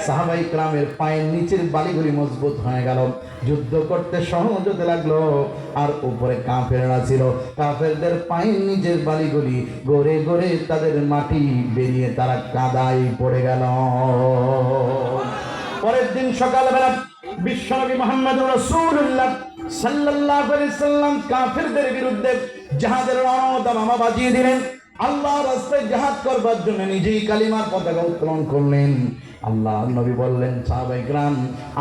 সাহাবায়ে কেরামের পায়ের নিচের বালিগুলি মজবুত হয়ে গেল, যুদ্ধ করতে সহজ হতে লাগলো। আর উপরে কাফেররা ছিল, কাফেরদের পায়ের নিচের বালিগুলি গড়ে গড়ে তাদের মাটি বেরিয়ে তারা কাদায় পড়ে গেল। পরের দিন সকালবেলা বিশ্বনবী মুহাম্মদুর রাসূলুল্লাহ সাল্লাল্লাহু আলাইহি ওয়াসাল্লাম কাফেরদের বিরুদ্ধে জিহাদের রণদামামা বাজিয়ে দিলেন। আল্লাহর রাস্তায় জিহাদ করবার জন্য নিজেই কালিমার পতাকা উত্তোলন করলেন। আল্লাহর নবী বললেন, সাহাবায়ে কেরাম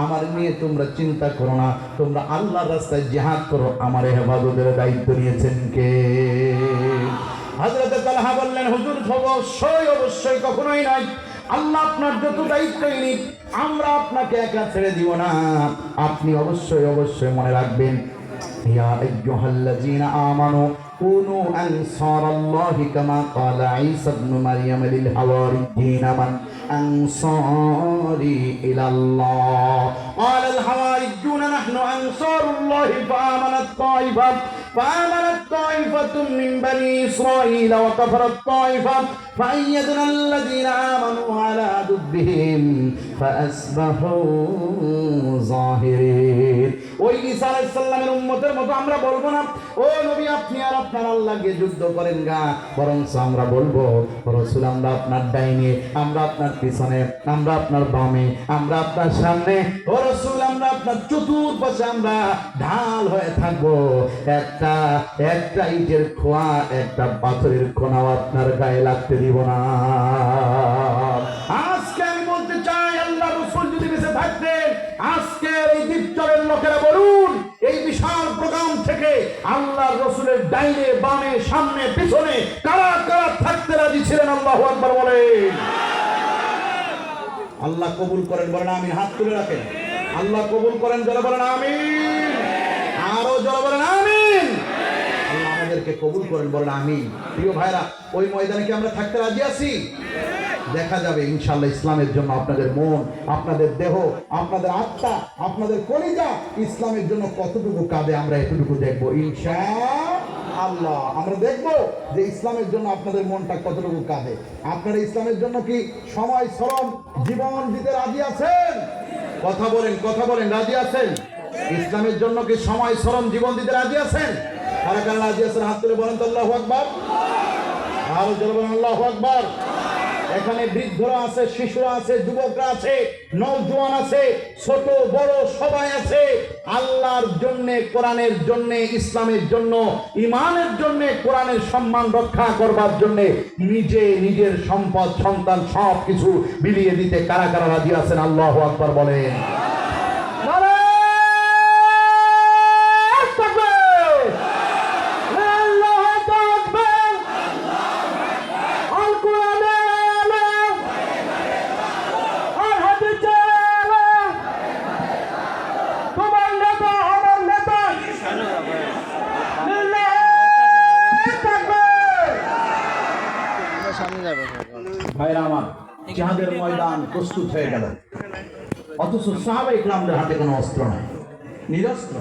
আমার নিয়ে তোমরা চিন্তা করো না, তোমরা আল্লাহর রাস্তায় জিহাদ করো, আমার হেফাজতের দায়িত্ব নিয়েছেন কে? হযরত তালহা বললেন, হুজুর অবশ্যই কখনোই নয়, আল্লাহ আপনার যত দায়িত্বই নিক, আমরা আপনাকে একা ছেড়ে দিব না। আপনি অবশ্যই মনে রাখবেন, ইয়া আইয়ুহাল্লাযীনা আমানু কুনু আনসারাল্লাহি কামা ক্বালা ঈসা ইবনে মারইয়াম লিল হাওয়ারিয়্যিনা মান আনসারি ইলাল্লাহ ক্বালা আল হাওয়ারিয়্যুনা নাহনু আনসারুল্লাহি فآمنت طائفة من بني إسرائيل وكفرت طائفة فأيدنا الذين آمنوا على عدوهم فأصبحوا ظاهرين ওই ঈসা আলাইহিস সালামের উম্মতের মতো আমরা বলবো না ও নবী আপনি আর আপনার আল্লাহকে যুদ্ধ করেন গা, বরং আমরা বলবো রাসূল আমরা আপনার ডাইনে, আমরা আপনার পিছনে, আমরা আপনার বামে, আমরা আপনার সামনে, ও রাসূল আমরা আপনার চতুর্পাশে আমরা ঢাল হয়ে থাকবো। একটা ইটের খোয়া, একটা পাথরের কোনাও আপনার গায়ে লাগতে দিব না। আজকে আমি বলতে চাই আল্লাহ রাসূল যদি বেঁচে থাকতেন, আজকে এই দ্বীপচরের লোকেরা বলুন এই বিশাল প্রোগ্রাম থেকে আল্লাহ রাসূলের ডাইনে বামে সামনে পিছনে কারা কারা থাকতে রাজি ছিলেন? আল্লাহু আকবার বলেন। আল্লাহ কবুল করেন, বলেন আমিন। হাত তুলে রাখেন। আল্লাহ কবুল করেন, জোরে বলেন আমিন। আরো জোরে বলেন আমিন। আল্লাহ আমাদেরকে কবুল করেন, বলেন আমিন। প্রিয় ভাইরা, ওই ময়দানে কি আমরা থাকতে রাজি আছি? দেখা যাবে ইনশাআল্লাহ ইসলামের জন্য আপনাদের মন, আপনাদের দেহ, আপনাদের আত্মা, আপনাদের কলিজা ইসলামের জন্য কতটুকু কাঁদে আমরা এতটুকু দেখবো ইনশাআল্লাহ। আমরা দেখবো যে ইসলামের জন্য আপনাদের মনটা কতটুকু কাঁদে। আপনারা ইসলামের জন্য কি সময় শ্রম জীবন দিতে রাজি আছেন? কথা বলেন, কথা বলেন, রাজি আছেন? ইসলামের জন্য কি সময় শ্রম জীবন দিতে রাজি আছেন? কারা কারা রাজি আছেন? হাত তুলে বলেন তো আল্লাহু আকবার। আরো জোরে বলেন আল্লাহু আকবার। এখানে বৃদ্ধরা আছে, শিশুরা আছে, যুবকরা আছে, নওজোয়ান আছে, ছোট বড় সবাই আছে। আল্লাহর জন্য, কোরআনের জন্য, ইসলামের জন্য, ইমানের জন্য, কোরআনের সম্মান রক্ষা করবার জন্য নিজে নিজের সম্পদ সন্তান সব কিছু বিলিয়ে দিতে কারা কারা রাজি আছেন? আল্লাহু আকবার বলেন। ভাইরা আমার, জিহাদের ময়দান প্রস্তুত হয়ে গেল, অথচ সাহাবায়ে কিরামদের হাতে কোনো অস্ত্র নাই, নিরস্ত্র।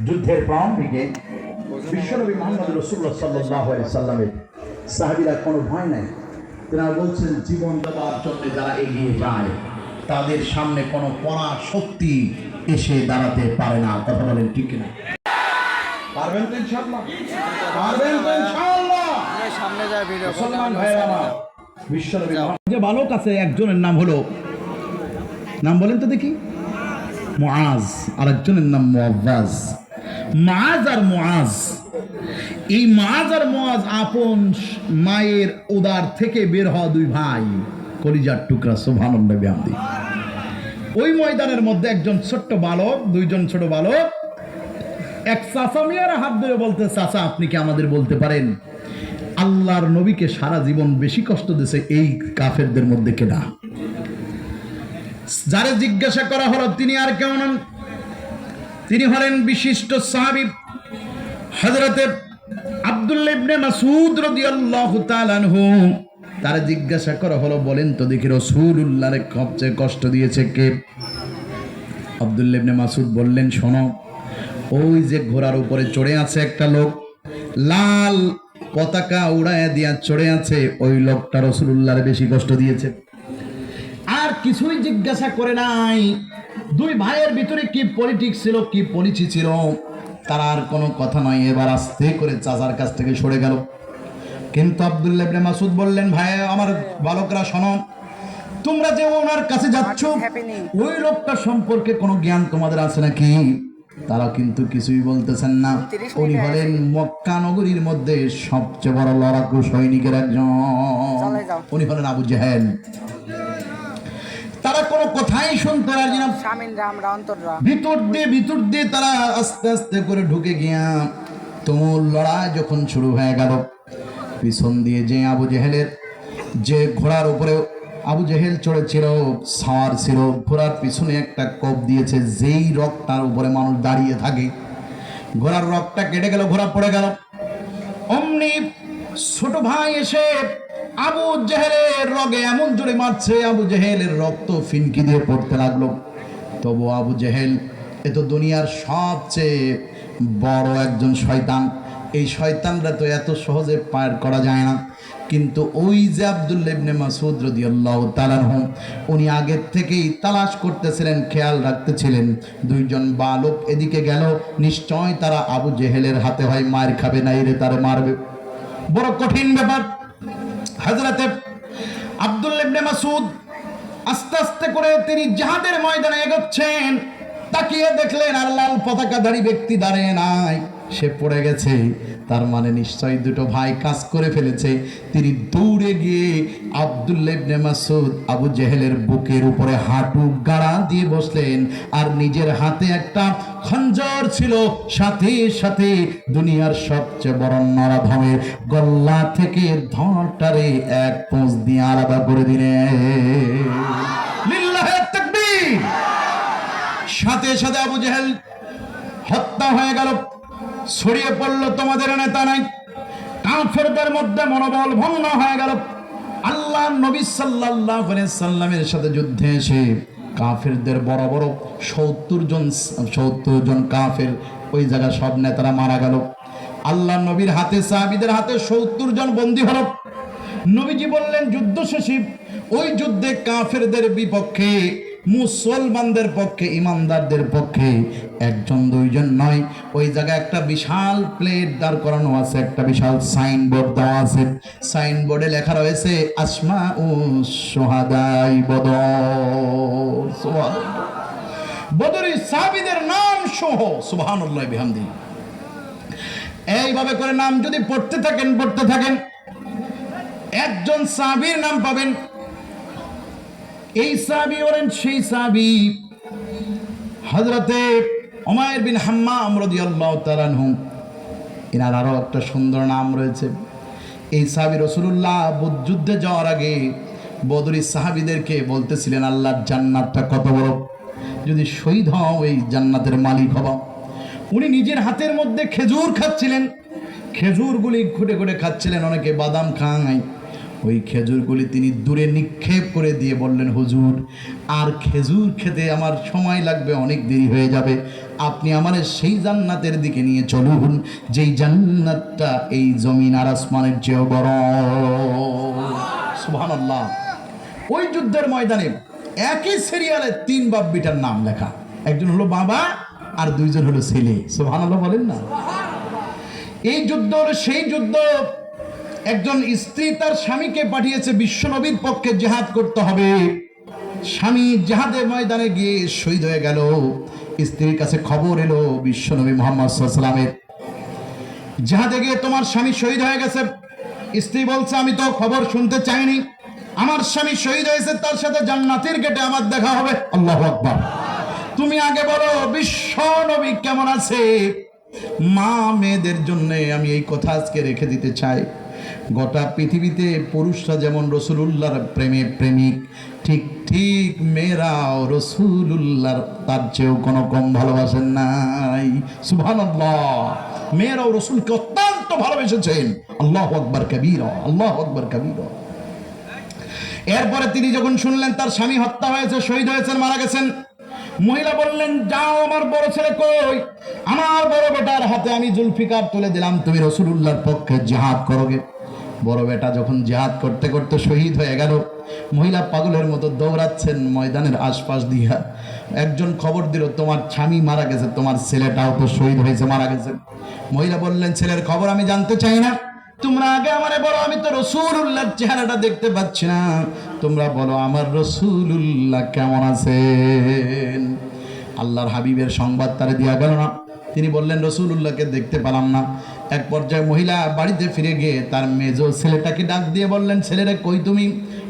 যুদ্ধের প্রারম্ভ থেকে বিশ্বনবী মুহাম্মদ রাসূলুল্লাহ সাল্লাল্লাহু আলাইহি সাল্লামের সাহাবীরা কোনো ভয় নাই। তারা বলছেন জীবন দেওয়ার জন্য যারা এগিয়ে যায় তাদের সামনে কোনো পরা শক্তি এসে দাঁড়াতে পারে না। কথা বলেন ঠিক কিনা? পারবেন তো ইনশাআল্লাহ? পারবেন তো ইনশাআল্লাহ? সামনে যায় ভিডিও। মুসলমান ভাইরা আমার, বিশ্বনবী যে বালক আছে একজনের নাম হলো, নাম বলেন তো দেখি, মুআজ, আর একজনের নাম মুআজ্জাজ। মুআজ আর মুআজ, এই মুআজ আর মুআজ আপন মায়ের উদর থেকে বের হওয়া দুই ভাই, কলিজার টুকরা। সুবহানাল্লাহ বিহামদি। ওই ময়দানের মধ্যে একজন ছোট্ট বালক, দুইজন ছোট বালক, এক চাচা মিয়ার হাত ধরে বলতে, চাচা আপনি কি আমাদের বলতে পারেন আল্লাহর নবীকে সারা জীবন বেশি কষ্ট দিয়েছে এই কাফেরদের মধ্যে কেনা? যারে জিজ্ঞাসা করা হলো তিনি আর কেউ নন, তিনি হলেন বিশিষ্ট সাহাবী হযরতে আব্দুল্লাহ ইবনে মাসউদ রাদিয়াল্লাহু তাআলা আনহু। তারে জিজ্ঞাসা করা হলো, বলেন তো দেখি রাসূলুল্লাহর সবচেয়ে কষ্ট দিয়েছে কে? আব্দুল্লাহ ইবনে মাসউদ বললেন, শোনো, ওই যে ঘোড়ার উপরে চড়ে আছে একটা লোক, লাল পতাকা উড়ায় দিয়া চড়ে আছে, ওই লোকটা রাসূলুল্লাহর বেশি কষ্ট দিয়েছে। আর কিছুই জিজ্ঞাসা করে নাই। দুই ভাইয়ের ভিতরে কি পলিটিক্স ছিল, কি পলিচি ছিল, তার আর কোনো কথা নয়। এবার আস্তে করে চাচার কাছ থেকে সরে গেল। কিন্তু আব্দুল্লাহ ইবনে মাসউদ বললেন, ভাই আমার বালকরা শোনো, তোমরা যে ওনার কাছে যাচ্ছ ওই লোকটা সম্পর্কে কোনো জ্ঞান তোমাদের আছে নাকি? তারা কিন্তু কিছুই বলতেছেন না। উনি হলেন মক্কা নগরীর মধ্যে সবচেয়ে বড় লড়াকু সৈনিকের একজন, উনি হলেন আবু জেহেল। তারা কোনো কথাই শুনতে রাজি না। ভিতর দিয়ে তারা আস্তে আস্তে করে ঢুকে গিয়া তুমুল লড়াই যখন শুরু হয়ে গেল, পিছন দিয়ে যে আবু জেহেলের যে ঘোড়ার উপরে আবু জেহেল চড়েছিল, সাওয়ার ছিল, ঘোড়ার পিছনে একটা কোপ দিয়েছে, যেই রকটার উপরে মানুষ দাঁড়িয়ে থাকে, ঘোড়ার রকটা কেটে গেল, ঘোড়া পড়ে গেল। অমনি ছোট ভাই এসে আবু জেহেলের রগে এমন জোরে মারছে, আবু জেহেলের রক্ত ফিনকি দিয়ে পড়তে লাগলো। তবু আবু জেহেল এ তো দুনিয়ার সবচেয়ে বড় একজন শয়তান, এই শয়তানরা তো এত সহজে পার করা যায় না। কিন্তু ওই যে আব্দুল্লাহ ইবনে মাসউদ রাদিয়াল্লাহু তাআলা আনহু, উনি আগের থেকেই তালাশ করতেছিলেন, খেয়াল রাখতেছিলেন দুইজন বালক এদিকে গেল, নিশ্চয় তারা আবু জেহেলের হাতে হয় মার খাবে, না এরে তারে মারবে। বড় কঠিন ব্যাপার। হযরতে আব্দুল্লাহ ইবনে মাসউদ আস্তে আস্তে করে তিনি জিহাদের ময়দানে এগোচ্ছেন। তাকিয়ে দেখলেন আর লাল পতাকাধারী ব্যক্তি দাঁড়িয়ে নাই, সে পড়ে গেছে। তার মানে নিশ্চয়ই দুটো ভাই কাজ করে ফেলেছে। তিনি দৌড়ে গিয়ে আব্দুল্লাহ ইবনে মাসউদ আবু জেহেলের বুকের উপরে হাঁটু গাড়া দিয়ে বসলেন, আর নিজের হাতে একটা খঞ্জর ছিল, সাথে সাথে দুনিয়ার সবচেয়ে বড় নরাধমের গলা থেকে ধরটারে এক পোঁচ দিয়ে আলাদা করে দিলেন। লিল্লাহি তাকবীর। সাথে সাথে আবু জেহেল হত্যা হয়ে গেল। ছড়িয়ে পড়ল তোমাদের নেতা নাই, কাফেরদের মধ্যে মনোবল ভঙ্গ হয়ে গেল। আল্লাহ নবী সাল্লাল্লাহু আলাইহি সাল্লামের সাথে যুদ্ধে এসে কাফেরদের বড় বড় 70 জন কাফের ওই জায়গা সব নেতারা মারা গেল। আল্লাহ নবীর হাতে সাহাবীদের হাতে 70 জন বন্দী হলো। নবীজি বললেন যুদ্ধ শেষে ওই যুদ্ধে কাফেরদের বিপক্ষে, মুসলমানদের পক্ষে, ইমানদারদের পক্ষে একজন দুইজন নয়, ওই জায়গায় একটা বিশাল প্লেট দাঁড় করানো আছে, একটা বিশাল সাইনবোর্ড দেওয়া আছে। সাইনবোর্ডে লেখা রয়েছে আসমাউস শুহাদাই বদর। সুবহানাল্লাহ। বদরি সাহাবীদের নাম সহ, সুবহানাল্লাহ বিহামদি। এইভাবে করে নাম যদি পড়তে থাকেন একজন সাহাবীর নাম পাবেন। এই সাহাবী হলেন সেই সাহাবী হযরতে উমাইর বিন হাম্মাম রাদিয়াল্লাহু তাআলা আনহু। এনার আরো একটা সুন্দর নাম রয়েছে। এই সাহাবী রাসূলুল্লাহ যুদ্ধে যাওয়ার আগে বদরি সাহাবীদেরকে বলতেছিলেন আল্লাহর জান্নাতটা কত বড়, যদি শহীদ হও এই জান্নাতের মালিক হবা। উনি নিজের হাতের মধ্যে খেজুর খাচ্ছিলেন, খেজুরগুলি খুঁটে খুঁটে খাচ্ছিলেন। অনেকে বাদাম খায়, ওই খেজুরগুলি তিনি দূরে নিক্ষেপ করে দিয়ে বললেন হুজুর আর খেজুর খেতে আমার সময় লাগবে, অনেক দেরি হয়ে যাবে, আপনি আমার সেই জান্নাতের দিকে নিয়ে চলুন যেই জান্নাতটা এই জমিন আর আসমানের চেয়েও বড়। সুবহানাল্লাহ। ওই যুদ্ধের ময়দানে একই সিরিয়ালে 3 বাপ বিটার নাম লেখা, একজন হলো বাবা আর দুইজন হলো ছেলে। সুবহানাল্লাহ বলেন না। এই যুদ্ধ হলো সেই যুদ্ধ, একজন স্ত্রী তার স্বামীকে পাঠিয়েছে বিশ্বনবীর পক্ষে জিহাদ করতে হবে। স্বামী জিহাদের ময়দানে গিয়ে শহীদ হয়ে গেল। স্ত্রীর কাছে খবর এলো বিশ্বনবী মুহাম্মদ সাল্লাল্লাহু আলাইহি ওয়াসাল্লামের, জিহাদে গিয়ে তোমার স্বামী শহীদ হয়ে গেছে। স্ত্রী বলছে আমি তো খবর শুনতে চাইনি, আমার স্বামী শহীদ হয়েছে, তার সাথে জান্নাতের গেটে আমার দেখা হবে। আল্লাহু আকবার। তুমি আগে বলো বিশ্বনবী কেমন আছে। মা মেয়েদের জন্য আমি এই কথা আজকে রেখে দিতে চাই। গোটা পৃথিবীতে পুরুষরা যেমন রসুলুল্লাহর প্রেমে প্রেমিক, ঠিক ঠিক মেয়েরাও রসুলুল্লাহর তার চেয়েও কোনো কম ভালোবাসেন নাই। সুবহানাল্লাহ। মেয়েরাও রসুলকে অত্যন্ত ভালোবেসেছেন। আল্লাহু আকবার কবীরা, আল্লাহু আকবার কবীরা। এরপরে তিনি যখন শুনলেন তার স্বামী হত্যা হয়েছে, শহীদ হয়েছেন, মারা গেছেন, মহিলা বললেন যাও আমার বড় ছেলে কই, আমার বড় বেটার হাতে আমি জুলফিকার তুলে দিলাম, তুমি রাসূলুল্লাহর পক্ষে জিহাদ করোগে। বড় বেটা যখন জিহাদ করতে করতে শহীদ হয়ে গেল, মহিলা পাগলের মতো দৌড়াচ্ছেন ময়দানের আশপাশ দিয়া। একজন খবর দিল তোমার স্বামী মারা গেছে, তোমার ছেলেটাও তো শহীদ হয়েছে, মারা গেছে। মহিলা বললেন ছেলের খবর আমি জানতে চাই না, তোমরা আগে আমারে বলো, আমি তো রাসূলুল্লাহর চেহারাটা দেখতে পাচ্ছি না, তোমরা বলো আমার রাসূলুল্লাহ কেমন আছেন। আল্লাহর হাবিবের সংবাদ তারে দেয়া গেল না। তিনি বললেন রাসূলুল্লাহকে দেখতে পেলাম না। এক পর্যায়ে মহিলা বাড়িতে ফিরে গিয়ে তার মেজো ছেলেটাকে ডাক দিয়ে বললেন ছেলেরে কই তুমি।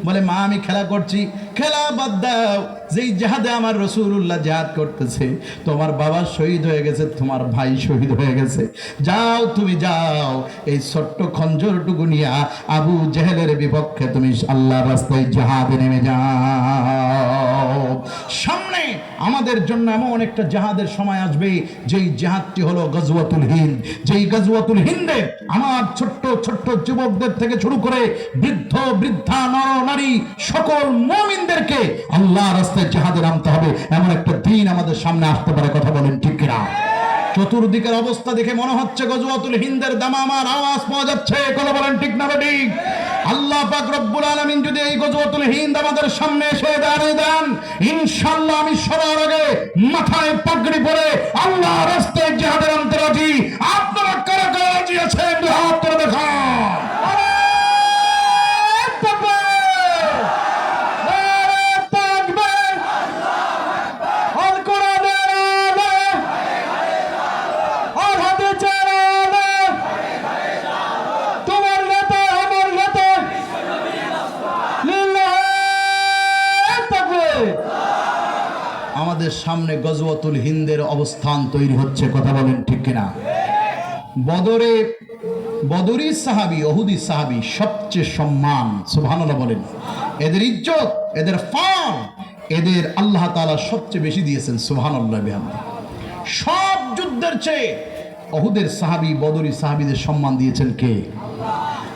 বলে মা আমি খেলা করছি। খেলা বাদ দাও, যেই জিহাদে আমার রাসূলুল্লাহ জিহাদ করতেছে, তোমার বাবা শহীদ হয়ে গেছে, তোমার ভাই শহীদ হয়ে গেছে, যাও তুমি যাও, এই ছোট্ট খঞ্জরটুকু নিয়ে আবু জেহেলের বিপক্ষে তুমি আল্লাহর রাস্তায় জিহাদে নেমে যাও। সামনে আমাদের জন্য এমন একটা জিহাদের সময় আসবে, যেই জিহাদটি হলো গজওয়াতুল হিন্দ। যেই গজওয়াতুল হিন্দে আমার ছোট্ট ছোট্ট যুবকদের থেকে শুরু করে বৃদ্ধ বৃদ্ধা নর নারী সকল মুমিনদেরকে আল্লাহর রাস্তায় জিহাদে নামতে হবে। এমন একটা দিন আমাদের সামনে আসতে পারে, কথা বলেন ঠিক কিনা? চতুর্দিকের অবস্থা দেখে মনে হচ্ছে গজওয়াতুল হিন্দের দামামার আওয়াজ পাওয়া যাচ্ছে, কথা বলেন ঠিক না ঠিক? আল্লাহ পাক রব্বুল আলামিন যদি এই গজওয়াতুল হিন্দ আমাদের সামনে এসে দাঁড়িয়ে দেন, ইনশাআল্লাহ আমি সবার আগে মাথায় পাগড়ি পরে আল্লাহর রাস্তায় জিহাদে নামতে রাজি। আপনারা কারা কারা রাজি আছেন? হাত তুলে দেখান। আমাদের সামনে গজওয়াতুল হিন্দের অবস্থান তৈরি হচ্ছে, কথা বলেন ঠিক কিনা? বদরে বদরি সাহাবী, ওহুদি সাহাবী সবচেয়ে সম্মান, সুবহানাল্লাহ বলেন। এদের ইজ্জত, এদের ফান, এদের আল্লাহ তাআলা সবচেয়ে বেশি দিয়েছেন, সুবহানাল্লাহ বিহামদিহি। সব যুদ্ধের চেয়ে ওহুদের সাহাবী, বদরি সাহাবীদের সম্মান দিয়েছেন কে?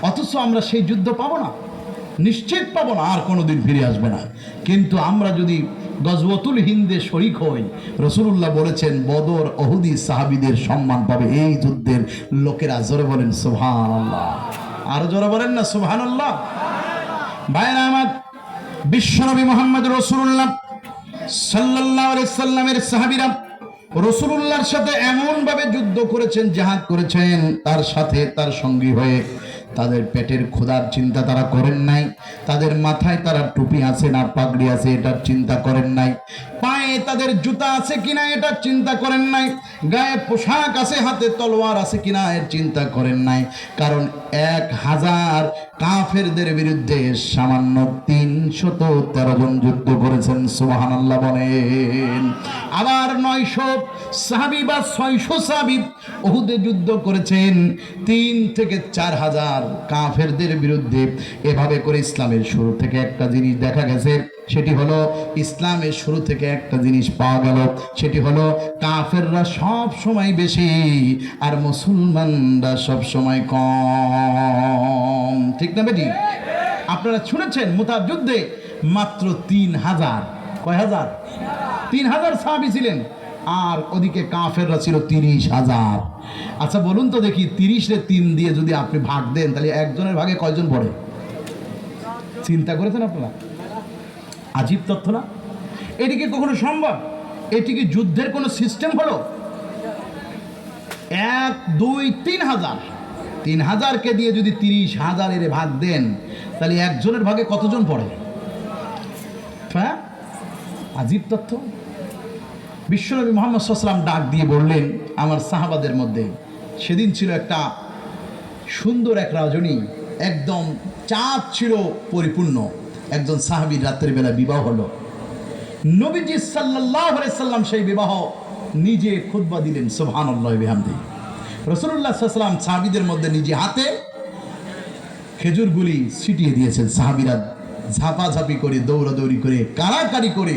অথচ আমরা সেই যুদ্ধ পাবো না, নিশ্চিত পাবো না, আর কোনোদিন ফিরে আসবে না। কিন্তু আমরা যদি গজওয়াতুল হিন্দে শরীক হই, রাসূলুল্লাহ বলেছেন বদর ওহুদি সাহাবীদের সম্মান পাবে এই যুদ্ধের লোকেরা। জোরে বলেন সুবহানাল্লাহ, আরো জোরে বলেন না সুবহানাল্লাহ। ভাইরা আমার, বিশ্বনবী মুহাম্মদ রাসূলুল্লাহ সাল্লাল্লাহু আলাইহি সাল্লামের সাহাবীরা রাসূলুল্লাহর সাথে এমন ভাবে যুদ্ধ করেছেন, জিহাদ করেছেন, তার সাথে তার সঙ্গী হয়ে তাদের পেটের ক্ষুধার চিন্তা তারা করেন নাই, তাদের মাথায় তারা টুপি আছে না পাগড়ি আছে এটার চিন্তা করেন নাই, পায়ে তাদের জুতা আছে কিনা এটার চিন্তা করেন নাই, গায়ে পোশাক আছে, হাতে তলোয়ার আছে কিনা এর চিন্তা করেন নাই। কারণ 1000 কাফেরদের বিরুদ্ধে সামান্য 313 জন যুদ্ধ করেছেন, সুবহানাল্লাহ বলেন। আবার 900 সাহাবী বা 600 সাহাবী উহুদে যুদ্ধ করেছেন 3 থেকে 4000 কাফেরদের বিরুদ্ধে। এভাবে করে ইসলামের শুরু থেকে একটা জিনিস দেখা গেছে, সেটি হলো ইসলামের শুরু থেকে একটা জিনিস পাওয়া গেল, সেটি হলো কাফেররা সব সময় বেশি আর মুসলমানরা সব সময় কম, ঠিক না বেটি? আপনারা শুনেছেন মুতার যুদ্ধে মাত্র 3000, কয় হাজার? 3000 সাহাবী ছিলেন, আর ওদিকে কাফেররা ছিল 30,000। আচ্ছা বলুন তো দেখি, 30-এ 3 দিয়ে যদি আপনি ভাগ দেন, তাহলে একজনের ভাগে কয়জন পড়ে? চিন্তা করেছেন আপনারা? আজীব তথ্য না? এটিকে কখনো সম্ভব? এটি কি যুদ্ধের কোনো সিস্টেম হলো? 1, 2, 3000, 3000কে দিয়ে যদি 30,000 এর ভাগ দেন, তাহলে একজনের ভাগে কতজন পড়ে? হ্যাঁ, আজীব তথ্য। বিশ্বনবী মুহাম্মদ সাল্লাল্লাহু আলাইহি ওয়াসাল্লাম ডাক দিয়ে বললেন আমার সাহাবাদের মধ্যে, সেদিন ছিল একটা সুন্দর এক রজনী, একদম চাঁদ ছিল পরিপূর্ণ। একজন সাহাবীর রাতের বেলা বিবাহ হলো। নবীজি সাল্লাল্লাহু আলাইহি সাল্লাম সেই বিবাহ নিজে খুতবা দিলেন, সুবহানাল্লাহ বিহামদিহি। রাসূলুল্লাহ সাল্লাল্লাহু আলাইহি সাল্লাম সাহাবীদের মধ্যে নিজে হাতে খেজুরগুলি ছিটিয়ে দিয়েছেন। সাহাবীরা ঝাপাঝাপি করে, দৌড়াদৌড়ি করে, কাড়াকাড়ি করে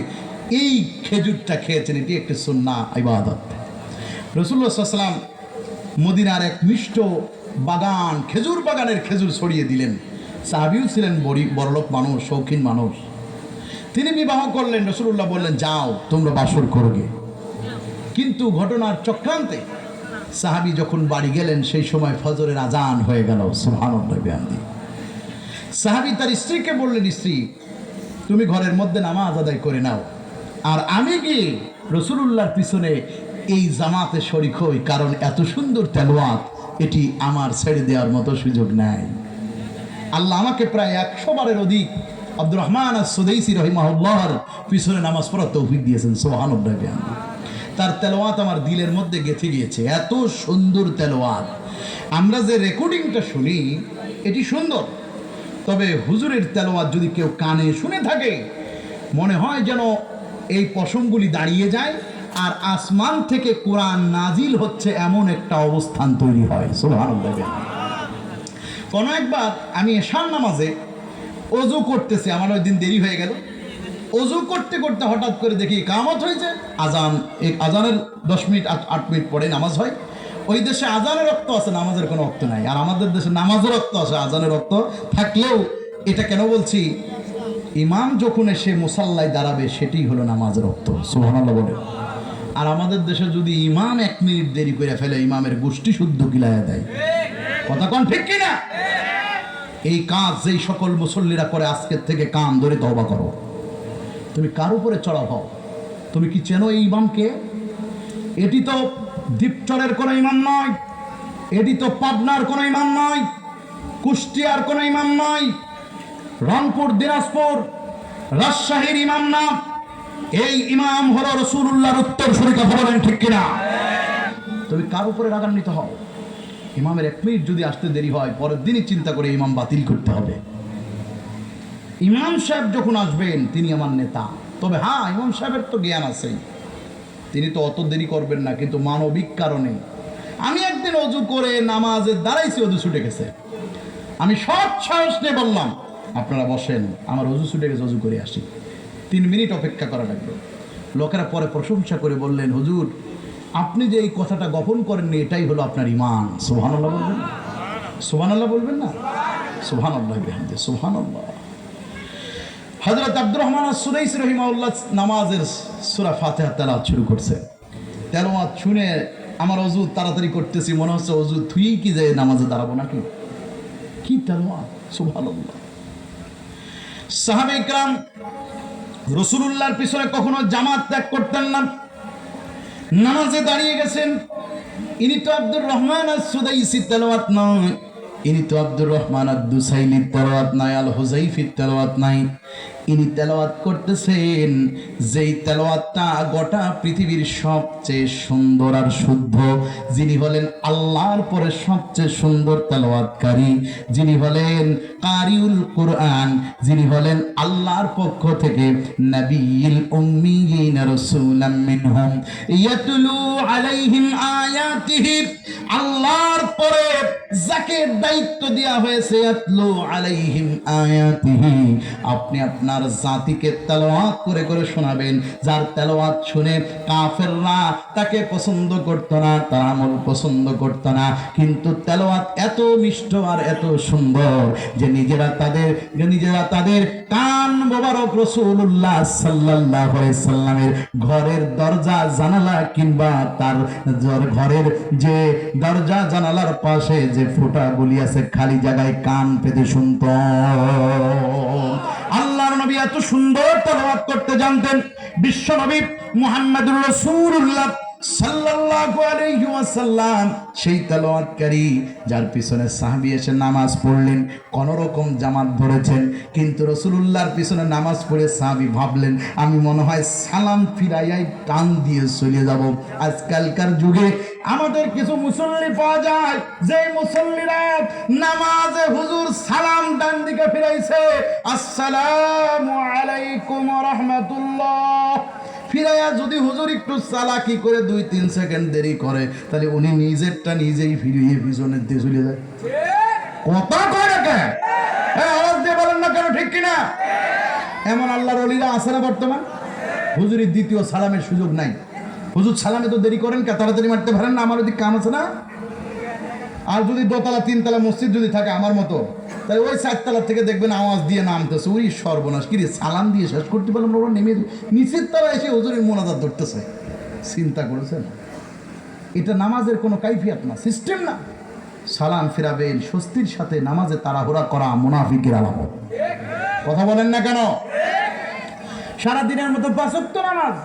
এই খেজুরটা খেয়েছেন। এটি একটি সুন্নাহ ইবাদত। রাসূলুল্লাহ সাল্লাল্লাহু আলাইহি সাল্লাম মদিনার এক মিষ্ট বাগান, খেজুর বাগানের খেজুর ছড়িয়ে দিলেন। সাহাবীও ছিলেন বড়লোক মানুষ, শৌখিন মানুষ। তিনি বিবাহ করলেন। রাসূলুল্লাহ বললেন যাও তোমরা বাসর করবে। কিন্তু ঘটনার চক্রান্তে সাহাবী যখন বাড়ি গেলেন, সেই সময় ফজরের আজান হয়ে গেল, সুবহানাল্লাহ বিহামদিহি। সাহাবী তার স্ত্রীকে বললেন, স্ত্রী তুমি ঘরের মধ্যে নামাজ আদায় করে নাও, আর আমি গিয়ে রাসূলুল্লাহর পিছনে এই জামাতে শরীক হই, কারণ এত সুন্দর তেলাওয়াত এটি আমার ছেড়ে দেওয়ার মতো সুযোগ নাই। আল্লাহ আমাকে প্রায় 100 বারের অধিক আব্দুর রহমান আস-সুদাইসি রাহিমাহুল্লাহর পিছনে নামাজ পড়ার তৌফিক দিয়েছেন, সুবহানাল্লাহ বিহামদিহি। তার তেলাওয়াত আমার দিলের মধ্যে গেঁথে গিয়েছে, এত সুন্দর তেলাওয়াত। আমরা যে রেকর্ডিংটা শুনি এটি সুন্দর, তবে হুজুরের তেলাওয়াত যদি কেউ কানে শুনে থাকে, মনে হয় যেন এই পশমগুলি দাঁড়িয়ে যায় আর আসমান থেকে কোরআন নাজিল হচ্ছে, এমন একটা অবস্থান তৈরি হয়, সুবহানাল্লাহ। কোনো একবার আমি এশার নামাজে ওযু করতেছি, আমার ওই দিন দেরি হয়ে গেল। অজু করতে করতে হঠাৎ করে দেখি কামত হয়েছে, আজান, এই আজানের 10 মিনিট 8 মিনিট পরে নামাজ হয়। ওই দেশে আজানের রক্ত আছে, নামাজের কোনো রক্ত নাই। আর আমাদের দেশে নামাজের রক্ত আছে, আজানের রক্ত থাকলেও এটা কেন বলছি, ইমাম যখন এসে মুসাল্লায় দাঁড়াবে সেটাই হলো নামাজের রক্ত। সুবহানাল্লাহ বলে। আর আমাদের দেশে যদি ইমাম 1 মিনিট দেরি করে ফেলে, ইমামের গোষ্ঠী শুদ্ধ গিলায়া দেয়। কথা কোন ঠিক কিনা? এই কাজ যেই সকল মুসল্লিরা করে, আজকের থেকে কান ধরে তওবা করো। তুমি কার উপরে চড়াও হও? তুমি কি চেনো এই ইমামকে? এটি তো দ্বীপচরের কোনো ইমাম নয়, এটি তো পাবনার কোনো ইমাম নয়, কুষ্টিয়ার কোনো ইমাম নয়, রংপুর, দিনাজপুর, রাজশাহীর ইমাম না। এই ইমাম হলো রাসূলুল্লাহর উত্তরসূরি। কথা বলেন ঠিক কিনা? তুমি কার উপরে রাগান্বিত হও? ইমামের 1 মিনিট যদি আসতে দেরি হয়, পরের দিনই চিন্তা করে ইমাম বাতিল করতে হবে। ইমাম সাহেব যখন আসবেন তিনি আমার নেতা। তবে হ্যাঁ, ইমাম সাহেবের তো জ্ঞান আছে, তিনি তো অত দেরি করবেন না, কিন্তু মানবিক কারণে। আমি একদিন অজু করে নামাজে দাঁড়াইছি, অজু ছুটে গেছে। আমি সব সাহস নিয়ে বললাম, আপনারা বসেন, আমার অজু ছুটে গেছে, অজু করে আসি। 3 মিনিট অপেক্ষা করা লাগলো। লোকেরা পরে প্রশংসা করে বললেন, হুজুর আপনি যে এই কথাটা গোপন করেননি, এটাই হলো আপনার ঈমান। সুবহানাল্লাহ বলবেন না? সুবহানাল্লাহ বলবেন না? সুবহানাল্লাহ বিহামদি, সুবহানাল্লাহ। হযরত আব্দুর রহমান আস-সুদাইসি রাহিমাহুল্লাহ নামাজের সূরা ফাতিহা তেলাওয়াত শুরু করছে। তেলাওয়াত শুনে আমার অজু তাড়াতাড়ি করতেছি, মনে হচ্ছে অজু থুই কি যে নামাজে দাঁড়াবো নাকি। কি তেলাওয়াত! সুবহানাল্লাহ। সাহাবায়ে কেরাম রাসূলুল্লাহর পিছনে কখনো জামাত ত্যাগ করতেন না, নামাজে দাঁড়িয়ে গেছেন। ইনি তো আব্দুর রহমান আস-সুদাইসি তেলাওয়াত নয়, ইনি তো আব্দুর রহমান আদ-দুসাইলি তেলাওয়াত নাই, আল হুযাইফি তেলাওয়াত নাই। ইনি তেলাওয়াত করতেছেন যেই তেলাওয়াতটা গোটা পৃথিবীর সবচেয়ে সুন্দর আর শুদ্ধ, যিনি হলেন আল্লাহর পরে সবচেয়ে সুন্দর তেলাওয়াতকারী, যিনি হলেন কারিউল কুরআন, যিনি হলেন আল্লাহর পক্ষ থেকে নবিয়্যিল উম্মিয়িন রাসূলাম মিনহুম ইয়াতলু আলাইহিম আয়াতিহি। আল্লাহর পরে যাকে দায়িত্ব দেওয়া হয়েছে ইয়াতলু আলাইহিম আয়াতিহি, আপনি আপনার জাতিকে তেলাওয়াত করে করে শোনাবেন, যার তেলাওয়াত শুনে কাফেররা তাকে পছন্দ করত না, তার আমল পছন্দ করত না, কিন্তু তেলাওয়াত এত মিষ্ট আর এত সুন্দর যে নিজেরা তাদের কান মোবারক রাসূলুল্লাহ সাল্লাল্লাহু আলাইহি সাল্লামের ঘরের দরজা জানালা কিংবা তার ঘরের যে দরজা জানালার পাশে যে ফুটাগুলি আছে খালি জায়গায় কান পেতে শুনত। আল্লাহর নবী এত সুন্দর তেলাওয়াত করতে জানতেন। বিশ্ব নবী মুহাম্মদুর রাসূলুল্লাহ সাল্লাল্লাহু আলাইহি ওয়াসাল্লাম সেই তেলাওয়াতকারী, যার পিছনে সাহাবী এসে নামাজ পড়লেন, কোন রকম জামাত ধরেছেন, কিন্তু রাসূলুল্লাহর পিছনে নামাজ পড়ে সাহাবী ভাবলেন আমি মনে হয় সালাম ফিরাইয়াই টান দিয়ে চলে যাব। আজকালকার যুগে আমাদের কিছু মুসল্লি পাওয়া যায়, যে মুসল্লিরা নামাজে হুজুর সালাম ডান দিকে ফিরাইছে, আসসালামু আলাইকুম ওয়া রাহমাতুল্লাহ, ফিরাইয়া যদি হুজুর একটু চালাকি করে 2-3 সেকেন্ড দেরি করে, তাহলে উনি নিজেরটা নিজেই ফিরিয়ে পিছনের দিয়ে চলে যায়। কথা কয় না কেন? আওয়াজ দিয়ে বলেন না কেন, ঠিক কিনা? এমন আল্লাহর ওলিরা আছে না বর্তমান? হুজুরের দ্বিতীয় সালামের সুযোগ নাই। হুজুর সালামে তো দেরি করেন, তাড়াতাড়ি মারতে পারেন না? আমার ওদিকে কাম আছে না? আর যদি 2তলা 3তলা মসজিদ যদি থাকে আমার মতো, তাহলে ওই 4তলা থেকে দেখবেন আওয়াজ দিয়ে নামতেছে, ওই সর্বনাশ, কি রে সালাম দিয়ে শেষ করতে পারলাম না, ওরা নেমে নিচের তলা এসে হুজুরের মোনাজাত ধরতেছে। চিন্তা করেছেন? এটা নামাজের কোনো কাইফিয়াত না, সিস্টেম না। সালাম ফিরাবেন স্বস্তির সাথে, নামাজে তাড়াহুড়া করা মুনাফিকের আলামত। কথা বলেন না কেন? সারাদিনের মতো 5 ওয়াক্ত নামাজ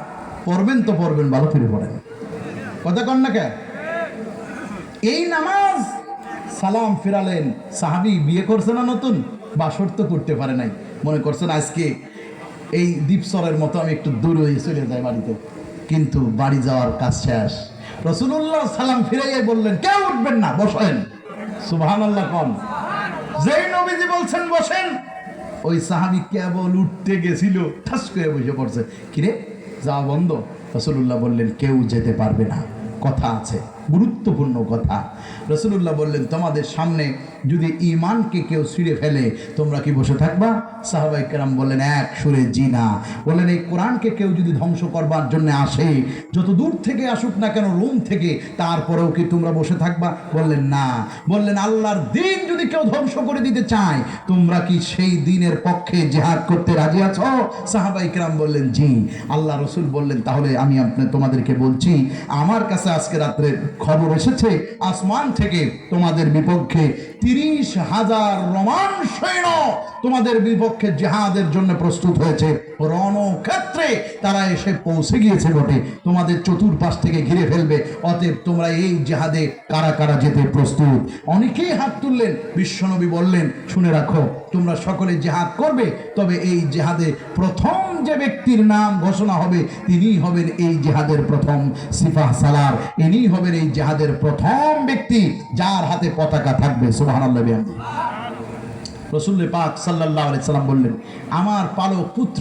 পড়বেন তো পড়বেন, ভালো ফিরে পড়েন। কথা কন না কেন? এই নামাজ সালাম ফিরালেন, সাহাবী বিয়ে করছে না নতুন, বাসর তো করতে পারে নাই, মনে করছেন আজকে এই দ্বীপসরের মতো আমি একটু দূর হয়ে চলে যাই বাড়িতে, কিন্তু বাড়ি যাওয়ার কাজ শেষ। রাসূলুল্লাহ সালাম ফিরাইয়াই বললেন কেউ উঠবেন না, বসেন। সুবহানাল্লাহ কোন? যেই নবীজি বলছেন বসেন, ওই সাহাবী কেবল উঠতে গেছিল, ঠাস করে বসে পড়ছে। কিরে যাওয়া বন্ধ? রাসূলুল্লাহ বললেন কেউ যেতে পারবে না, কথা আছে, গুরুত্বপূর্ণ কথা। রাসূলুল্লাহ বললেন, তোমাদের সামনে যদি ঈমানকে কেউ ছিঁড়ে ফেলে তোমরা কি বসে থাকবা? সাহাবায়ে কেরাম বললেন এক সুরে জি না। বললেন, এই কোরআনকে কেউ যদি ধ্বংস করবার জন্য আসে, যত দূর থেকে আসুক না কেন, রোম থেকে, তারপরেও কি তোমরা বসে থাকবা? বললেন না। বললেন, আল্লাহর দ্বীন যদি কেউ ধ্বংস করে দিতে চায়, তোমরা কি সেই দ্বীনের পক্ষে জিহাদ করতে রাজি আছো? সাহাবায়ে কেরাম বললেন জি। আল্লাহ রসুল বললেন, তাহলে আমি তোমাদেরকে বলছি, আমার কাছে আজকে রাত্রে খবর এসেছে আসমান থেকে তোমাদের বিপক্ষে 30,000 রোমান সৈন্য তোমাদের বিপক্ষে জিহাদের জন্য প্রস্তুত হয়েছে। রণক্ষেত্রে তারা এসে পৌঁছে গিয়েছে বটে, তোমাদের চতুর্পাশ থেকে ঘিরে ফেলবে। অতএব তোমরা এই জিহাদে কারা কারা যেতে প্রস্তুত? অনেকেই হাত তুললেন। বিশ্বনবী বললেন, শুনে রাখো, তোমরা সকলে জিহাদ করবে, তবে এই জিহাদে প্রথম যে ব্যক্তির নাম ঘোষণা হবে তিনিই হবেন এই জিহাদের প্রথম সিপাহ সালার। ইনিই হবেন এই জিহাদের প্রথম ব্যক্তি যার হাতে পতাকা থাকবে। সুবহানাল্লাহ। রাসূল পাক সাল্লাল্লাহু আলাইহি সাল্লাম বললেন, আমার পালক পুত্র,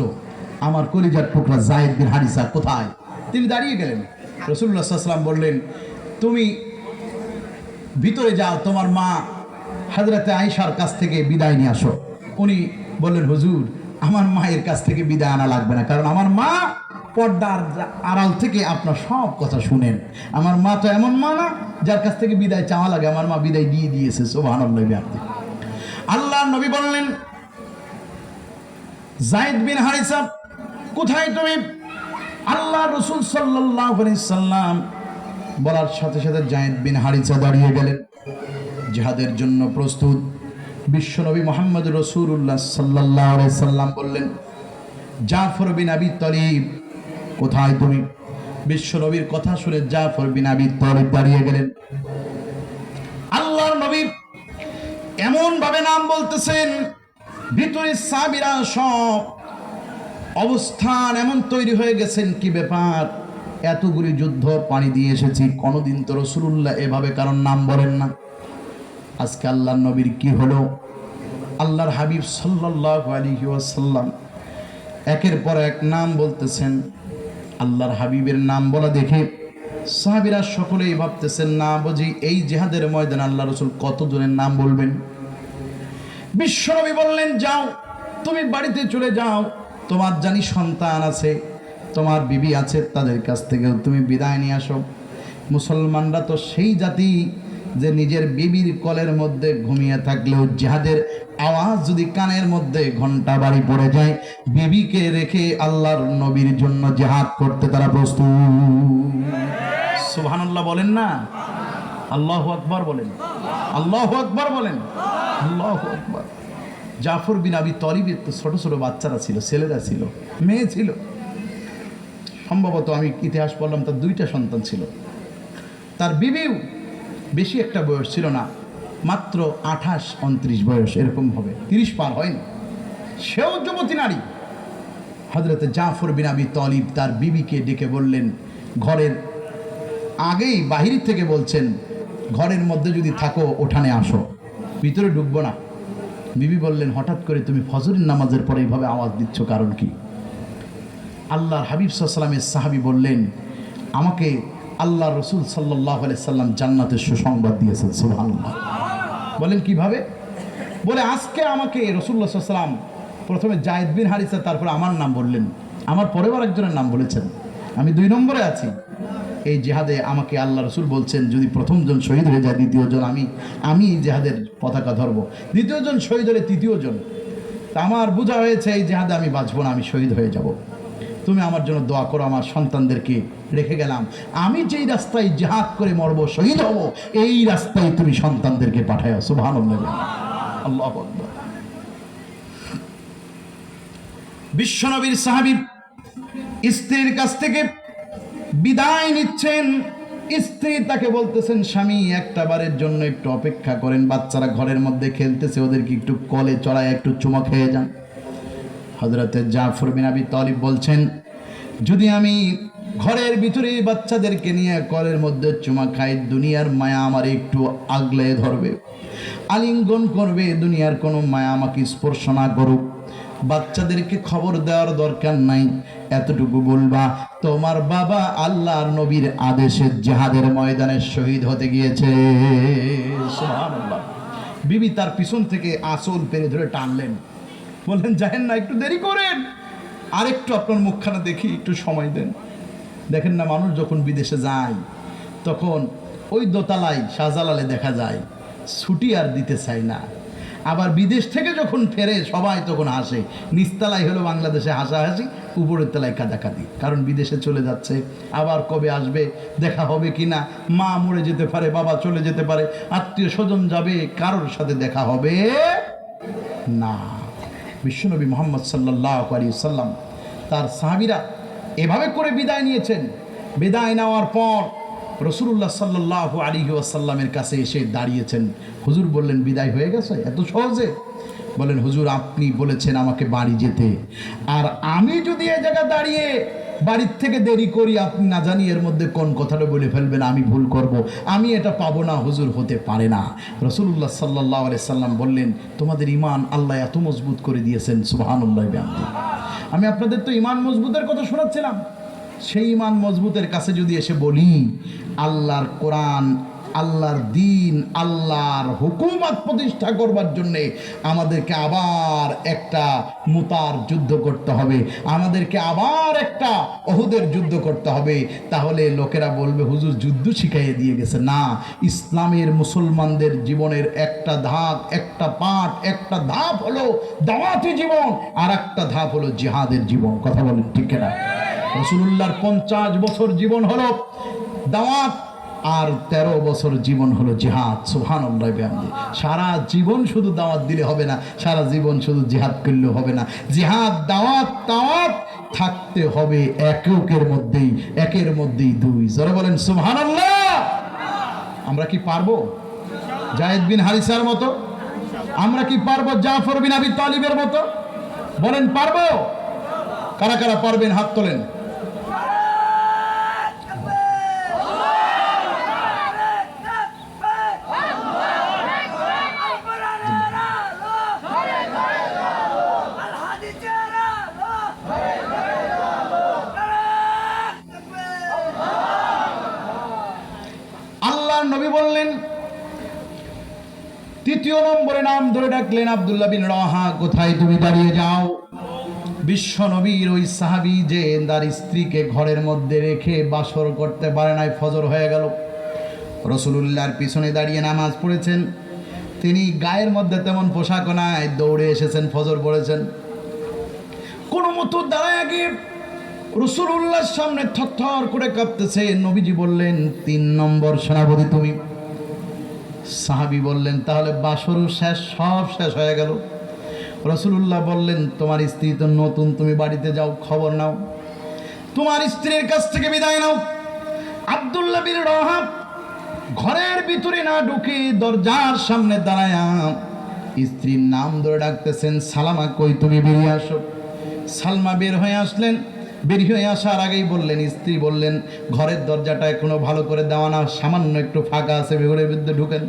আমার কলিজার টুকরা যায়েদ বিন হারিসা কোথায়? তিনি দাঁড়িয়ে গেলেন। রাসূলুল্লাহ সাল্লাল্লাহু আলাইহি সাল্লাম বললেন, তুমি ভিতরে যাও, তোমার মা হযরতে আয়েশার কাছ থেকে বিদায় নিয়ে আসো। উনি বললেন, হুজুর, আমার মায়ের কাছ থেকে বিদায় আনা লাগবে না, কারণ আমার মা পর্দার আড়াল থেকে আপনার সব কথা শুনেন। আমার মা তো এমন মা না যার কাছ থেকে বিদায় চাওয়া লাগে, আমার মা বিদায় দিয়ে দিয়েছে। সুবহানাল্লাহ। আল্লাহর নবী বললেন, যায়েদ বিন হারিসা কোথায় তুমি? আল্লাহ রাসূল সাল্লাল্লাহু আলাইহি সাল্লাম বলার সাথে সাথে যায়েদ বিন হারিসা দাঁড়িয়ে গেলেন, জিহাদের জন্য প্রস্তুত। বিশ্বনবী মুহাম্মদ রাসূলুল্লাহ সাল্লাল্লাহু আলাইহি সাল্লাম বললেন, জাফর বিন আবি তালিব কোথায় তুমি? বিশ্বনবীর কথা শুনে জাফর বিন আবি তালিব দাঁড়িয়ে গেলেন। আল্লাহর নবী এমন ভাবে নাম বলতেছেন, ভিতরে সাহাবীরা সব অবস্থান এমন তৈরি হয়ে গেছেন, কি ব্যাপার, এতগুলি যুদ্ধ পানি দিয়ে এসেছি, কোনদিন তো রাসূলুল্লাহ এভাবে কারণ নাম বলেন না। আজকে আল্লাহর নবীর কি হলো? আল্লাহর হাবিব সাল্লাল্লাহু আলাইহি ওয়াসাল্লাম একের পর এক নাম বলতেছেন। আল্লাহর হাবিবের নাম বলা দেখে সাহাবীরা সকলেই ভাবতেছেন, না বুঝি এই জিহাদের ময়দানে আল্লাহ রাসূল কতজনের নাম বলবেন। বিশ্বনবী বললেন, যাও, তুমি বাড়িতে চলে যাও, তোমার জানি সন্তান আছে, তোমার বিবি আছে, তাদের কাছ থেকে তুমি বিদায় নিয়ে আসো। মুসলমানরা তো সেই জাতি যে নিজের বিবির কোলের মধ্যে ঘুমিয়ে থাকলেও জিহাদের আওয়াজ যদি কানের মধ্যে ঘন্টা বাড়ি পড়ে যায়, বিবিকে রেখে আল্লাহর নবীর জন্য জিহাদ করতে তারা প্রস্তুত। সুবহানাল্লাহ বলেন না? আল্লাহু আকবার বলেন, আল্লাহু আকবার বলেন, আল্লাহু আকবার। জাফর বিন আবি তালিবের তো ছোট ছোট বাচ্চারা ছিল, ছেলেরা ছিল, মেয়ে ছিল। সম্ভবত আমি ইতিহাস পড়লাম, তার 2টা সন্তান ছিল। তার বিবিও বেশি একটা বয়স ছিল না, মাত্র 28-29 বয়স, এরকম হবে, 30 পার হয়নি। সেও যুবতী নারী। হযরতে জাফর বিন আবি তালিব তার বিবিকে ডেকে বললেন, ঘরের আগেই বাহির থেকে বলছেন, ঘরের মধ্যে যদি থাকো উঠানে আসো, ভিতরে ঢুকবো না। বিবি বললেন, হঠাৎ করে তুমি ফজরের নামাজের পরে এইভাবে আওয়াজ দিচ্ছ, কারণ কি? আল্লাহর হাবিব সাল্লাল্লাহু আলাইহি ওয়াসাল্লামের সাহাবী বললেন, আমাকে আল্লাহ রাসূল সাল্লাল্লাহু আলাইহি সাল্লাম জান্নাতের সুসংবাদ দিয়েছেন। সুবহানাল্লাহ। বলেন কিভাবে? বলে, আজকে আমাকে রাসূলুল্লাহ সাল্লাল্লাহু আলাইহি ওয়াসাল্লাম প্রথমে যায়েদ বিন হারিসা, তারপরে আমার নাম বললেন, আমার পরেও আরেকজনের নাম বলেছেন, আমি 2 নম্বরে আছি। এই জিহাদে আমাকে আল্লাহ রাসূল বলছেন, যদি প্রথমজন শহীদ হয়ে যায়, দ্বিতীয়জন আমি জিহাদের পতাকা ধরব, দ্বিতীয়জন শহীদ হলে তৃতীয়জন। তা আমার বোঝা হয়েছে এই জিহাদে আমি বাঁচবো না, আমি শহীদ হয়ে যাব। তুমি আমার জন্য দোয়া করো, আমার সন্তানদেরকে রেখে গেলাম, আমি যেই রাস্তায় জিহাদ করে মরব, শহীদ হব, এই রাস্তায় তুমি সন্তানদেরকে পাঠাও। সুবহানাল্লাহ, আল্লাহু আকবার। বিশ্বনবীর সাহাবী স্ত্রীর কাছ থেকে বিদায় নিচ্ছেন। স্ত্রী তাকে বলতেছেন, স্বামী একটা বারের জন্য একটু অপেক্ষা করেন, বাচ্চারা ঘরের মধ্যে খেলতেছে, ওদেরকে একটু কোলে চড়ায় একটু চুমা খেয়ে যান। হযরতে জাফর বিন আবি তালিব বলছেন, যদি আমি ঘরের ভিতরে বাচ্চাদেরকে নিয়ে কোলের মধ্যে চুমা খাই, দুনিয়ার মায়া আমার একটু আগলে ধরবে, আলিঙ্গন করবে, দুনিয়ার কোনো মায়া আমাকে স্পর্শ না করুক, বাচ্চাদেরকে খবর দেওয়ার দরকার নাই, এতটুকু বলবা তোমার বাবা আল্লাহর নবীর আদেশে জিহাদের ময়দানে শহীদ হতে গিয়েছে। সুবহানাল্লাহ। বিবি তার পিছন থেকে আঁচল পেরে ধরে টানলেন, বললেন যাহেন না, একটু দেরি করেন, আর একটু আপনার মুখখানা দেখি, একটু সময় দেন। দেখেন না, মানুষ যখন বিদেশে যায় তখন ওই দোতলায় শাহজালালে দেখা যায় ছুটি আর দিতে চায় না, আবার বিদেশ থেকে যখন ফেরে সবাই তখন হাসে। নিচতলায় হলো বাংলাদেশে হাসাহাসি, উপরের তলায় কাঁদাকাঁদি, কারণ বিদেশে চলে যাচ্ছে, আবার কবে আসবে, দেখা হবে কি না, মা মরে যেতে পারে, বাবা চলে যেতে পারে, আত্মীয় স্বজন যাবে, কারোর সাথে দেখা হবে না। বিশ্বনবী মুহাম্মদ সাল্লাল্লাহু আলাইহি সাল্লাম তার সাহাবীরা এভাবে করে বিদায় নিয়েছেন। বিদায় নেওয়ার পর রাসূলুল্লাহ সাল্লাল্লাহু আলাইহি ওয়াসাল্লামের কাছে এসে দাঁড়িয়েছেন। হুজুর বললেন, বিদায় হয়ে গেছে এত সহজে? বলেন, হুজুর আপনি বলেছেন আমাকে বাড়ি যেতে, আর আমি যদি এই জায়গা দাঁড়িয়ে বাড়ির থেকে দেরি করি, আপনি না জানি এর মধ্যে কোন কথাটা বলে ফেলবেন, আমি ভুল করব, আমি এটা পাবো না, হুজুর হতে পারে না। রাসূলুল্লাহ সাল্লাল্লাহু আলাইহি সাল্লাম বললেন, তোমাদের ঈমান আল্লাহ এত মজবুত করে দিয়েছেন, সুবহানাল্লাহ বিহামদিহি। আমি আপনাদের তো ঈমান মজবুতের কথা শোনাচ্ছিলাম, সেই ঈমান মজবুতের কাছে যদি এসে বলি আল্লাহর কোরআন, আল্লাহর দিন, আল্লাহর হুকুমত প্রতিষ্ঠা করবার জন্যে আমাদেরকে আবার একটা মুতার যুদ্ধ করতে হবে, আমাদেরকে আবার একটা ওহুদের যুদ্ধ করতে হবে, তাহলে লোকেরা বলবে হুজুর যুদ্ধ শিখাইয়ে দিয়ে গেছে। না, ইসলামের মুসলমানদের জীবনের একটা ধাপ, একটা পাঠ, একটা ধাপ হলো দাওয়াতি জীবন, আর একটা ধাপ হলো জিহাদের জীবন। কথা বলেন ঠিক না? রাসূলুল্লাহর 50 বছর জীবন হলো দাওয়াত, আর 13 বছর জীবন হলো জিহাদ। সুবহানাল্লাহ বিহামদিহি। সারা জীবন শুধু দাওয়াত দিলে হবে না, সারা জীবন শুধু জিহাদ করলেও হবে না। জিহাদ, দাওয়াত, তাওয়াত থাকতে হবে একের মধ্যেই দুই। জোরে বলেন সুবহানাল্লাহ। আমরা কি পারবো যায়েদ বিন হারিসার মতো? আমরা কি পারবো জাফর বিন আবি তালিবের মতো? বলেন পারবো? কারা কারা পারবেন হাত তোলেন। আল্লাহর নবী বললেন, তৃতীয় নম্বরে নাম ধরে ডাকলেন, আব্দুল্লাহ বিন রাওয়াহা, কোথায় তুমি দাঁড়িয়ে যাও? বিশ্ব নবীর ওই সাহাবী যে তার স্ত্রীকে ঘরের মধ্যে রেখে বাসর করতে পারে নাই, ফজর হয়ে গেল, রাসূলুল্লাহর পিছনে দাঁড়িয়ে নামাজ পড়েছেন। তিনি গায়ের মধ্যে তেমন পোশাক নাই, দৌড়ে এসেছেন, ফজর পড়েছেন, কোনো মতো দাঁড়ায় গিয়ে রাসূলুল্লাহর সামনে থরথর করে কাঁপতেছে। নবীজি বললেন, 3 নম্বর সেনাপতি তুমি। সাহাবী বললেন, তাহলে বাসরও শেষ, সব শেষ হয়ে গেল। রাসূলুল্লাহ বললেন, তোমার স্ত্রী তো নতুন, তুমি বাড়িতে যাও, খবর নাও, তোমার স্ত্রীর কাছ থেকে বিদায় নাও। আব্দুল্লাহ বিন রাওয়াহা ঘরের ভিতরে না ঢুকে দরজার সামনে দাঁড়ায়া স্ত্রীর নাম ধরে ডাকতেছেন, সালামা কই তুমি, বেরিয়ে আসো। সালমা বের হয়ে আসলেন। বের হয়ে আসার আগেই বললেন, স্ত্রী বললেন, ঘরের দরজাটা এখনো ভালো করে দেওয়া না, সামান্য একটু ফাঁকা আছে, ঘরের ভিতরে ঢুকেন,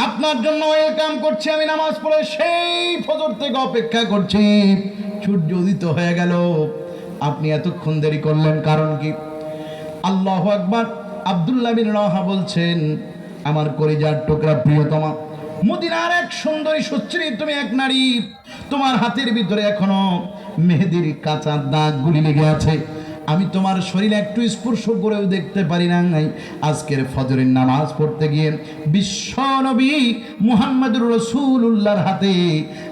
আপনার জন্য ওয়েলকাম করছি। আমি নামাজ পড়ে সেই ফজর থেকে অপেক্ষা করছি, সূর্য উদিত হয়ে গেল, আপনি এতক্ষণ দেরি করলেন, কারণ কি? আল্লাহু আকবার। আব্দুল্লাহ বিন রাওয়াহা বলছেন, আমার কলিজার টুকরা প্রিয়তমা, মদিনার এক সুন্দরী সুশ্রী তুমি এক নারী, তোমার হাতের ভিতরে এখনো মেহেদির কাঁচা দাগগুলি লেগে আছে, আমি তোমার শরীরে একটু স্পর্শ করেও দেখতে পারি না। আজকের ফজরের নামাজ পড়তে গিয়ে বিশ্ব নবী মুহাম্মদুর রাসূলুল্লাহর হাতে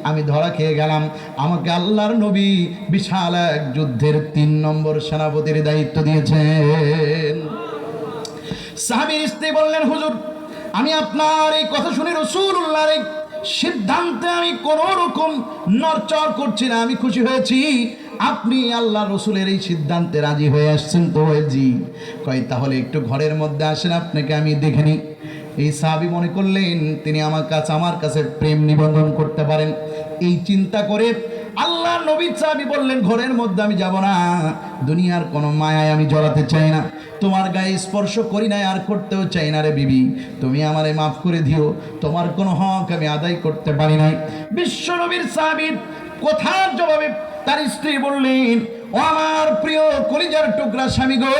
আমি ধরা খেয়ে গেলাম। আমাকে আল্লাহর নবী বিশাল এক যুদ্ধের 3 নম্বর সেনাপতির দায়িত্ব দিয়েছেন। সাহাবীর স্ত্রী বললেন, হুজুর আমি আপনার এই কথা শুনে রাসূলুল্লাহর এই সিদ্ধান্তে আমি কোনো রকম নড়চড় করছি না, আমি খুশি হয়েছি, আপনি আল্লাহ রসুলের এই সিদ্ধান্তে রাজি হয়ে আসছেন। তো জি কয়, তাহলে একটু ঘরের মধ্যে আসেন, আপনাকে আমি দেখে নিই। এই সাহাবী মনে করলেন তিনি আমার কাছে প্রেম নিবন্ধন করতে পারেন, এই চিন্তা করে আল্লাহ নবী সাহাবী বললেন, ঘরের মধ্যে আমি যাব না, দুনিয়ার কোনো মায়ায় আমি জড়াতে চাই না, তোমার গায়ে স্পর্শ করি নাই আর করতেও চাই না রে বিবি, তুমি আমারে মাফ করে দিও, তোমার কোনো হক আমি আদায় করতে পারি নাই। বিশ্ব নবীর সাহাবী কথার জবাবে তার স্ত্রী বললেন, ও আমার প্রিয় কলিজার টুকরা স্বামী গো,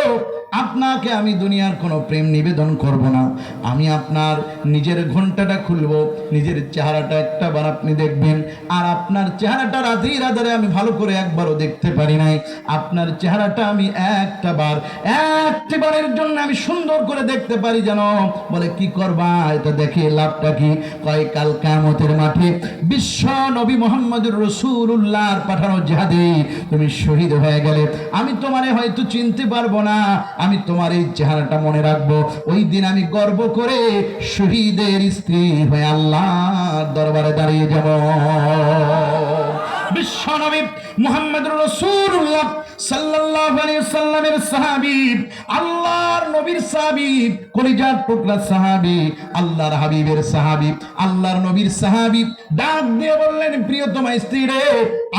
আপনাকে আমি দুনিয়ার কোনো প্রেম নিবেদন করব না। আমি আপনার নিজের ঘন্টাটা খুলব, নিজের চেহারাটা একটাবার আপনি দেখবেন। আর আপনার চেহারাটা রাতেই রাধারে আমি ভালো করে একবারও দেখতে পারি নাই। আপনার চেহারাটা আমি একটিবারের জন্য আমি সুন্দর করে দেখতে পারি যেন। বলে কি করবা? এটা দেখে লাভটা কি? কয় কাল কিয়ামতের মাঠে বিশ্ব নবী মুহাম্মদুর রাসূলুল্লাহর পাঠানো জিহাদে তুমি শহীদ হয়ে গেলে আমি তোমারে হয়তো চিনতে পারবো না, আমি তোমার এই চেহারাটা মনে রাখবো। ওই দিন আমি গর্ব করে শহীদের স্ত্রী হয়ে আল্লাহর দরবারে দাঁড়িয়ে যাব। বিশ্ব নবী মুহাম্মদুর রাসূলুল্লাহ সাল্লাল্লাহু আলাইহি সাল্লামের সাহাবী, আল্লাহর নবীর সাহাবী, কলিজার টুকরা সাহাবী, আল্লাহর হাবিবের সাহাবী, আল্লাহর নবীর সাহাবী ডাক দিয়ে বললেন, প্রিয়তমা স্ত্রী রে,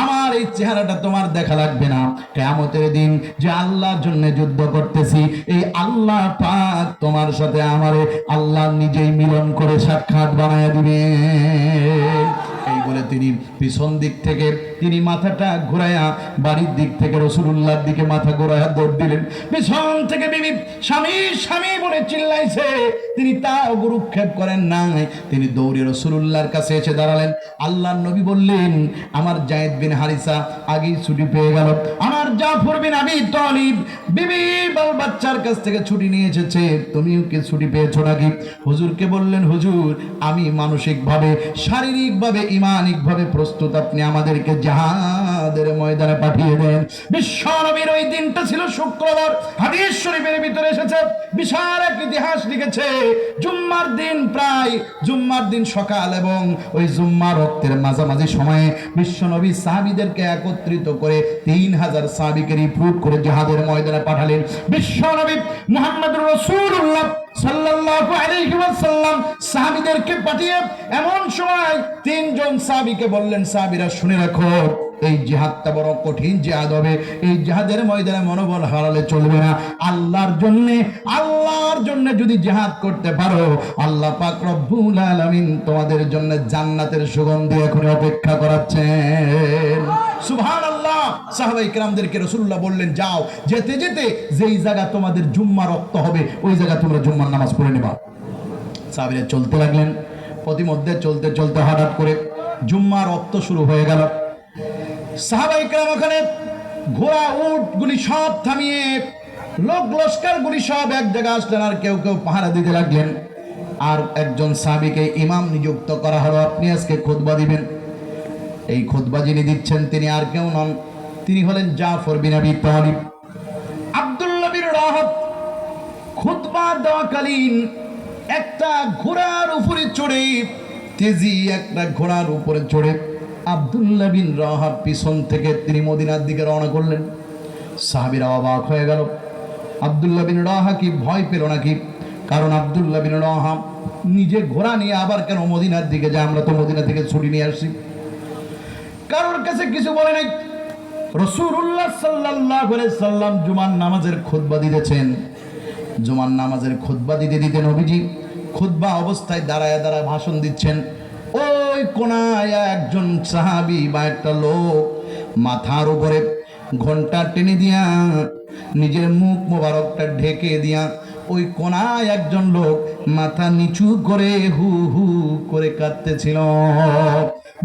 আমার এই চেহারাটা তোমার দেখা লাগবে না। কিয়ামতের দিন যে আল্লাহর জন্য যুদ্ধ করতেছি, এই আল্লাহ পাক তোমার সাথে আমারে আল্লাহ নিজেই মিলন করে সাক্ষাৎ বানায় দিবেন। এই বলে তিনি পিছন দিক থেকে তিনি মাথাটা ঘোরায়া বাড়ির দিক থেকে রাসূলুল্লাহর দিকে মাথা ঘোরায়া দৌড় দিলেন। পিছন থেকে বিবি স্বামী স্বামী বলে চিল্লাইছে, তিনি তাও গুরুক্ষেপ করেন নাই, তিনি দৌড়ে রাসূলুল্লাহর কাছে এসে দাঁড়ালেন। আল্লাহর নবী বললেন, আমার যায়েদ বিন হারিসা আগেই ছুটি পেয়ে গেল, আমার জাফর বিন আবি তালিব বিবি বাল বাচ্চার কাছ থেকে ছুটি নিয়ে এসেছে, তুমিও কি ছুটি পেয়েছো নাকি? হুজুরকে বললেন, হুজুর আমি মানসিকভাবে, শারীরিকভাবে, ঈমানিকভাবে প্রস্তুত, আপনি আমাদেরকে জিহাদের ময়দানে পাঠিয়ে দেন। বিশ্ব নবীর ওই দিনটা ছিল শুক্রবার। হাদিস শরীফের ভিতরে এসেছে, বিশাল এক ইতিহাস লিখেছে, জুম্মার দিন, প্রায় জুম্মার দিন সকাল এবং ওই জুম্মার রক্তের মাঝামাঝি সময়ে বিশ্ব নবী সাহাবীদেরকে একত্রিত করে 3000 সাহাবীকে রিক্রুট করে জিহাদের ময়দানে পাঠালেন। বিশ্ব নবী মুহাম্মদুর রাসূলুল্লাহ সাল্লাল্লাহু আলাইহি ওয়াসাল্লাম সাহাবীদেরকে পাঠিয়ে এমন সময় 3 জন সাহাবীকে বললেন, সাহাবীরা শুনে রাখো, এই জিহাদটা বড় কঠিন জিহাদ হবে, এই জিহাদের ময়দানে মনোবল হারালে চলবে না। আল্লাহর জন্য যদি জিহাদ করতে পারো, আল্লাহ পাক রব্বুল আলামিন তোমাদের জন্য জান্নাতের সুগন্ধি এখন অপেক্ষা করাচ্ছেন। সুবহানাল্লাহ। সাহাবায়ে কেরামদেরকে রাসূলুল্লাহ বললেন, যাও, যেতে যেতে যেই জায়গা তোমাদের জুম্মা রক্ত হবে ওই জায়গা তোমরা জুম্মার নামাজ পড়ে নেবা। সাহাবীরা চলতে লাগলেন। প্রতিমধ্যে চলতে চলতে হঠাৎ করে জুম্মার রক্ত শুরু হয়ে গেল। সাহাবায়ে কেরাম ওখানে ঘোড়া উট গুলি সব থামিয়ে, লোক লস্কর গুলি সব এক জায়গায় আসলেন, আর কেউ কেউ পাহারা দিতে লাগলেন। আর একজন সাহাবীকে ইমাম নিযুক্ত করা হলো, আপনি আজকে খুতবা দিবেন। এই খুতবা যিনি দিচ্ছেন তিনি আর কেউ নন, তিনি হলেন জাফর বিন আবি তালিব। আব্দুল্লাহ বিন রাহাব খুতবা দেওয়াকালীন একটা ঘোড়ার উপরে চড়ে, তেজি একটা ঘোড়ার উপরে চড়ে আব্দুল্লাহ বিন রাহাব পিছন থেকে তিনি মদিনার দিকে রওনা করলেন। সাহাবীরা অবাক হয়ে গেল, আব্দুল্লাহ বিন রাহা কি ভয় পেল নাকি? কারণ আব্দুল্লাহ বিন রাহা নিজে ঘোড়া নিয়ে আবার কেন মদিনার দিকে যায়? আমরা তো মদিনা থেকে ছুটি নিয়ে আসছি। কারোর কাছে কিছু বলে নাই। রাসূলুল্লাহ সাল্লাল্লাহু আলাইহি সাল্লাম জুমার নামাজের খুতবা দিতেছেন। জুমার নামাজের খুতবা দিতে দিতে নবীজি খুতবা অবস্থায় দাঁড়ায় দাঁড়ায় ভাষণ দিচ্ছেন। ওই কোনায় একজন সাহাবী বা একটা লোক মাথার উপরে ঘন্টা টেনে দিয়া, নিজের মুখ মোবারকটা ঢেকে দিয়া, ওই কোনায় একজন লোক মাথা নিচু করে হু হু করে কাঁদতেছিল।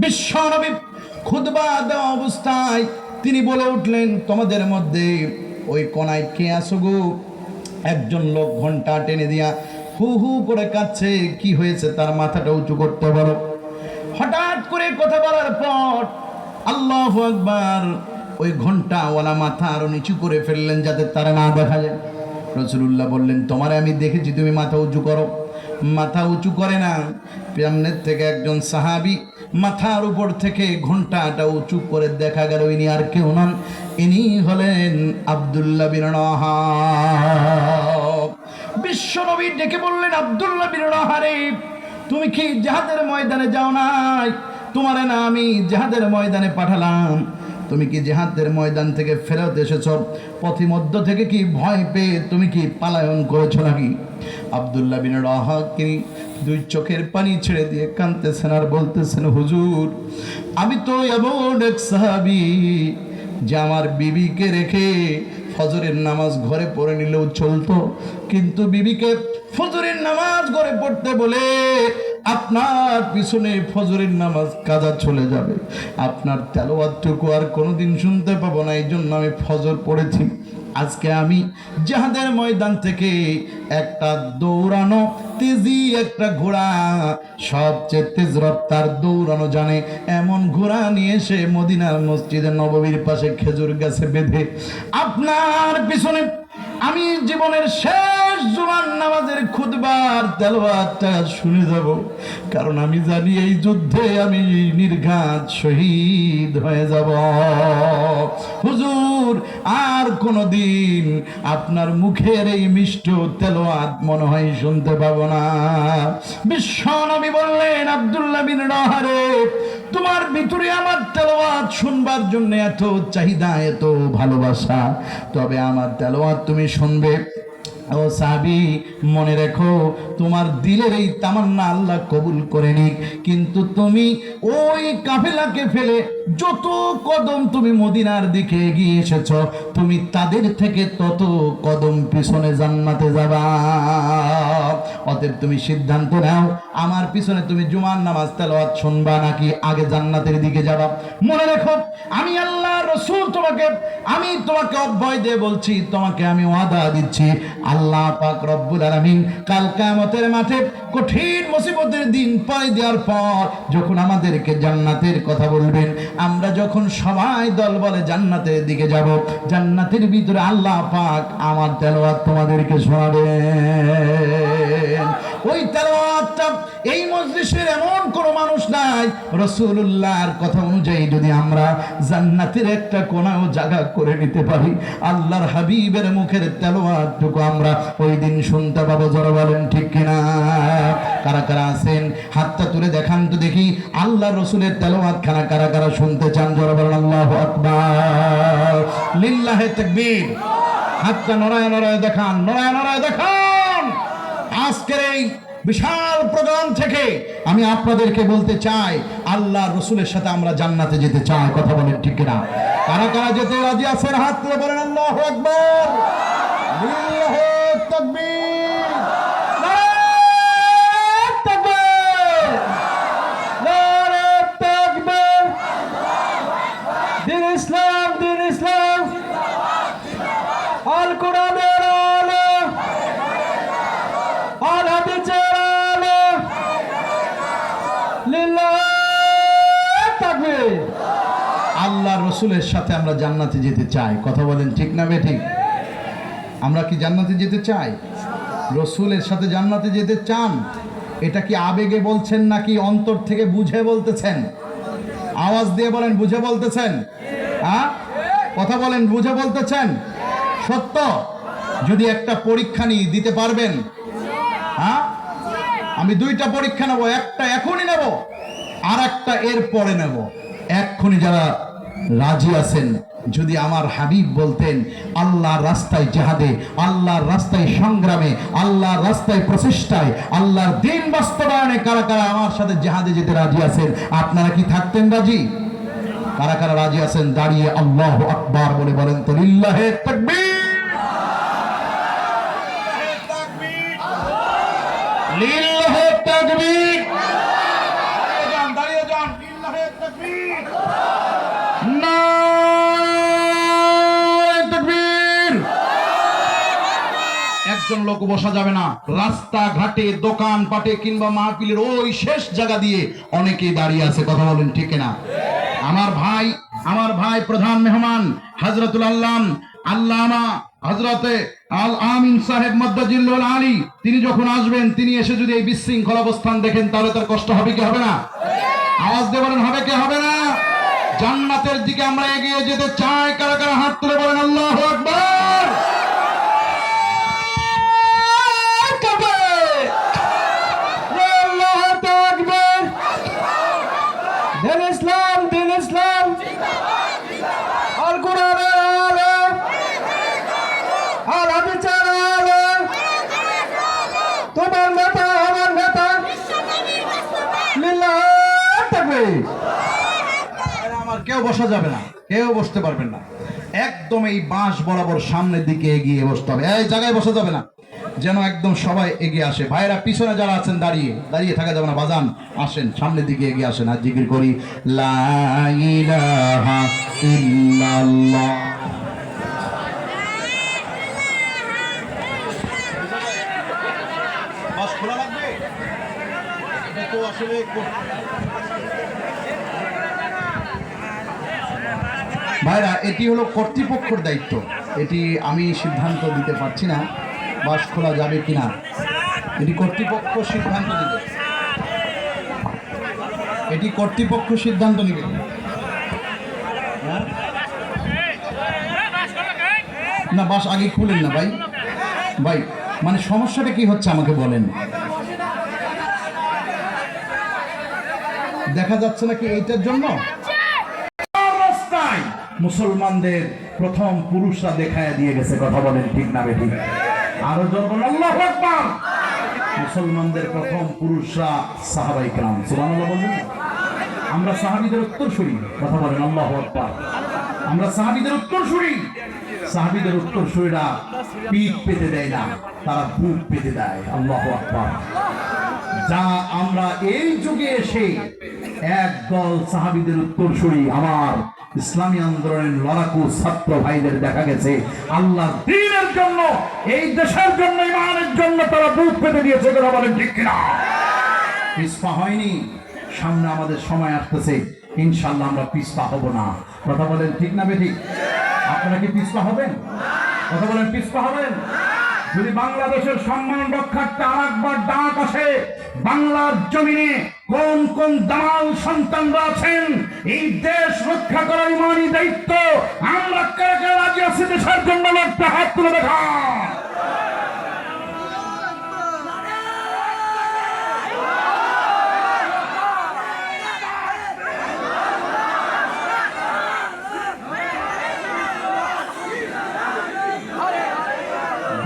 বিশ্ব নবী খুতবা দেওয়া অবস্থায় তিনি বলে উঠলেন, তোমাদের মধ্যে ওই কোনায় কে আছো গো? একজন লোক ঘন্টা টেনে দিয়া হু হু করে কাঁদছে, কি হয়েছে? তার মাথাটা উঁচু করতে বলো। হঠাৎ করে কথা বলার পর আল্লাহু আকবার, ওই ঘন্টাওয়ালা মাথা আরো নিচু করে ফেললেন যাতে তারা না দেখা যায়। রাসূলুল্লাহ বললেন, তোমারে আমি দেখেছি তুমি মাথা উঁচু করো। মাথা উঁচু করে না। সামনের থেকে একজন সাহাবী মাথার উপর থেকে ঘন্টাটা উঁচু করে দেখা গেল ইনি আর কেউ নন, ইনি হলেন আব্দুল্লাহ বিন রাহা। বিশ্ব নবী ডেকে বললেন, আব্দুল্লাহ বিন রাহা রে, তুমি কি জিহাদের ময়দানে যাও নাই? তোমারে না আমি জিহাদের ময়দানে পাঠালাম, তুমি কি জিহাদের ময়দান থেকে ফেরত এসেছো? পথিমধ্য থেকে কি ভয় পেয়ে তুমি কি পালায়ন করেছো নাকি? আব্দুল্লাহ বিন রাহা দুই চোখের পানি ছেড়ে দিয়ে কাঁদতেছেন আর বলতেছেন, হুজুর আমি তো এমন এক সাহাবী যে আমার বিবিকে রেখে ফজরের নামাজ ঘরে পড়ে নিলেও চলতো, কিন্তু বিবিকে ফজরের নামাজ ঘরে পড়তে বলে আপনার পিছনে ফজরের নামাজ কাজা চলে যাবে, আপনার তেলাওয়াতটুকু আর কোনোদিন শুনতে পাবো না, এই জন্য আমি ফজর পড়েছি। আজকে আমি জিহাদের ময়দান থেকে একটা দৌড়ানো তেজি একটা ঘোড়া, সবচেয়ে তেজ রফতার দৌড়ানো জানে এমন ঘোড়া নিয়ে এসে মদিনার মসজিদে নববীর পাশে খেজুর গাছে বেঁধে আপনার পিছনে আমি জীবনের শেষ জুমার নামাজের খুতবার তেলাওয়াতটা শুনে যাব, কারণ আমি জানি এই যুদ্ধে আমি নির্ঘাত শহীদ হয়ে যাব। হুজুর আর কোনদিন আপনার মুখের এই মিষ্ট তেলাওয়াত মনে হয় শুনতে পাবো না। বিশ্বনবী বললেন, আব্দুল্লাহ বিন রাহারে, তোমার ভিতরে আমার তেলাওয়াত শুনবার জন্য এত চাহিদা, এত ভালোবাসা, তবে আমার তেলাওয়াত তুমি শুনবে। ও সাহাবী, মনে রেখো তোমার দিলের এই তামান্না আল্লাহ কবুল করে নিক, কিন্তু তুমি ওই কাফেলাকে ফেলে যত কদম তুমি মদিনার দিকে এগিয়ে এসেছ, তুমি তাদের থেকে তত কদম পিছনে জান্নাতে যাবা। অতএব তুমি সিদ্ধান্ত নাও, আমার পিছনে তুমি জুমার নামাজ তেলাওয়াত শুনবা নাকি আগে জান্নাতের দিকে যাবা। মনে রেখো আমি আল্লাহ রাসূল আমি তোমাকে অভয় দিয়ে বলছি, তোমাকে আমি ওয়াদা দিচ্ছি, আল্লাহ পাক রব্বুল আলামিন কাল কিয়ামতের মাঠে কঠিন মুসিবতের দিন পাড়ি দেওয়ার পর যখন আমাদেরকে জান্নাতের কথা বলবেন, আমরা যখন সবাই দল বলে জান্নাতের দিকে যাব, জান্নাতের ভিতরে আল্লাহ পাক আমার তেলাওয়াত তোমাদেরকে শোনাবেন। ওই তেলাওয়াতটা এই মজলিসের এমন কোন মানুষ নাই, রাসূলুল্লাহর কথা অনুযায়ী যদি আমরা জান্নাতের একটা কোনাও জায়গা করে নিতে পারি, আল্লাহর হাবিবের মুখের তেলাওয়াতটুকু আমরা ওই দিন শুনতে পাবো। জোরে বলেন ঠিক কিনা? কারা কারা আছেন হাতটা তুলে দেখান তো দেখি, আল্লাহর রাসূলের তেলাওয়াত খানা কারা কারা শুনতে চান? জোরে বলেন আল্লাহু আকবার, লিল্লাহি তাকবীর। হাতটা নড়ায় নড়ায় দেখান, নড়ায় নড়ায় দেখান। আজকের এই বিশাল প্রোগ্রাম থেকে আমি আপনাদেরকে বলতে চাই, আল্লাহর রাসূলের সাথে আমরা জান্নাতে যেতে চাই। কথা বলেন ঠিক কিনা? কারা কারা যেতে রাজি আছেন হাত তুলে বলেন আল্লাহু আকবার, লিল্লাহি তাকবীর, নারে তাকবীর, নারে তাকবীর। দিন ইসলাম, দিন ইসলাম, আল কোরআনের আলো, আল হাদিসের আলো, লিল্লাহি তাকবীর। আল্লাহর রাসূলের সাথে আমরা জান্নাতে যেতে চাই। কথা বলেন ঠিক না বেঠিক? আমরা কি জান্নাতে যেতে চাই? রাসূলের সাথে জান্নাতে যেতে চান? এটা কি আবেগে বলছেন নাকি অন্তর থেকে বুঝে বলতেছেন? আওয়াজ দিয়ে বলেন, বুঝে বলতেছেন? হ্যাঁ, কথা বলেন, বুঝে বলতেছেন? সত্য? যদি একটা পরীক্ষা নিয়ে দিতে পারবেন? হ্যাঁ, আমি দুইটা পরীক্ষা নেব, একটা এখনই নেব আর একটা এর পরে নেব। এক্ষুনি যারা রাজি আছেন, যদি আমার হাবিব বলতেন আল্লাহর রাস্তায় জিহাদে, আল্লাহর রাস্তায় সংগ্রামে, আল্লাহর রাস্তায় প্রচেষ্টায়, আল্লাহর দ্বীন বাস্তবায়নে কারা কারা আমার সাথে জিহাদে যেতে রাজি আছেন, আপনারা কি থাকতেন রাজি? কারা কারা রাজি আছেন দাঁড়িয়ে আল্লাহু আকবার বলে বলেন তো লিল্লাহি তাকবীর, লিল্লাহি তাকবীর। দাঁড়িয়ে যান, লিল্লাহি তাকবীর, নারে তাকবীর। একজন লোক বসা যাবে না, রাস্তা ঘাটে, দোকান পাটে কিংবা মাহফিলের ওই শেষ জায়গা দিয়ে অনেকেই দাঁড়িয়ে আছে। কথা বলেন ঠিক না? আমার ভাই প্রধান মেহমান হযরতুল আল্লামা হযরতে আল আমিন সাহেব মাদ্দাজিল্লুল আলী, তিনি যখন আসবেন, তিনি এসে যদি এই বিশৃঙ্খল অবস্থান দেখেন, তাহলে তার কষ্ট হবে কি হবে না? আওয়াজ দিয়ে বলেন, হবে কি হবে না? জান্নাতের দিকে আমরা এগিয়ে যেতে চাই। কারা কারা হাত তুলে বলেন আল্লাহু আকবার, আল্লাহু আকবার। দিন ইসলাম, দিন ইসলাম, আল কোরআনের আলো, আল হাদিসের আলো, তোমার নেতা আমার নেতা, আমার কেউ বসা যাবে না, কেউ বসতে পারবেন না, একদম এই বাঁশ বরাবর সামনের দিকে এগিয়ে বসতে হবে, এই জায়গায় বসা যাবে না, যেন একদম সবাই এগিয়ে আসে। ভাইরা পিছনে যারা আছেন দাঁড়িয়ে দাঁড়িয়ে থাকা যাবে না, বাজান আসেন সামনের দিকে এগিয়ে আসেন, আর জিকির করি লা ইলাহা ইল্লাল্লাহ। বাস খোলা লাগবে, এটা তো আসলে ভাইরা এটি হলো কর্তৃপক্ষের দায়িত্ব, এটি আমি সিদ্ধান্ত দিতে পারছি না বাস খোলা যাবে কিনা, এটি কর্তৃপক্ষ সিদ্ধান্ত নেবে, এটি কর্তৃপক্ষ সিদ্ধান্ত নেবে। না বাস আগে খুলেন না ভাই, ভাই মানে সমস্যাটা কি হচ্ছে আমাকে বলেন। দেখা যাচ্ছে নাকি এইটার জন্য মুসলমানদের প্রথম পুরুষরা দেখায় দিয়ে গেছে, কথা বলেন ঠিক না বেঠিক? আরো জোরে আল্লাহু আকবার। মুসলমানদের প্রথম পুরুষরা সাহাবায়ে কেরাম, সুবহানাল্লাহ বলবেন না? আমরা সাহাবীদের উত্তরসূরি, কথা বলেন আল্লাহু আকবার। আমরা সাহাবীদের উত্তরসূরি, সাহাবীদের উত্তরসূরিরা পিঠ পেতে দেয় না, তারা বুক পেতে দেয়, আল্লাহু আকবার। যা আমরা এই যুগে এসে একদল সাহাবীদের উত্তরসূরি আমার ইসলামী আন্দোলনের লড়াকু ছাত্র ভাইদের দেখা গেছে আল্লাহর দ্বীনের জন্য, এই দেশের জন্য, ইমানের জন্য তারা বুক পেতে দিয়েছে, কথা বলেন ঠিক কিনা? পিছপা হয়নি, সামনে আমাদের সময় আসতেছে, ইনশাআল্লাহ আমরা পিছপা হব না, কথা বলেন ঠিক না বেঠিক? আপনারা কি পিছপা হবেন? কথা বলেন পিছপা হবেন? যদি বাংলাদেশের সম্মান রক্ষার্থে আরেকবার ডাক আসে, বাংলার জমিনে কোন কোন দালাল সন্তানরা আছেন, এই দেশ রক্ষা করার ইমানি দায়িত্ব আমরা কারা কারা রাজি আছি দেশের জন্য লড়তে, হাত তুলে দেখা।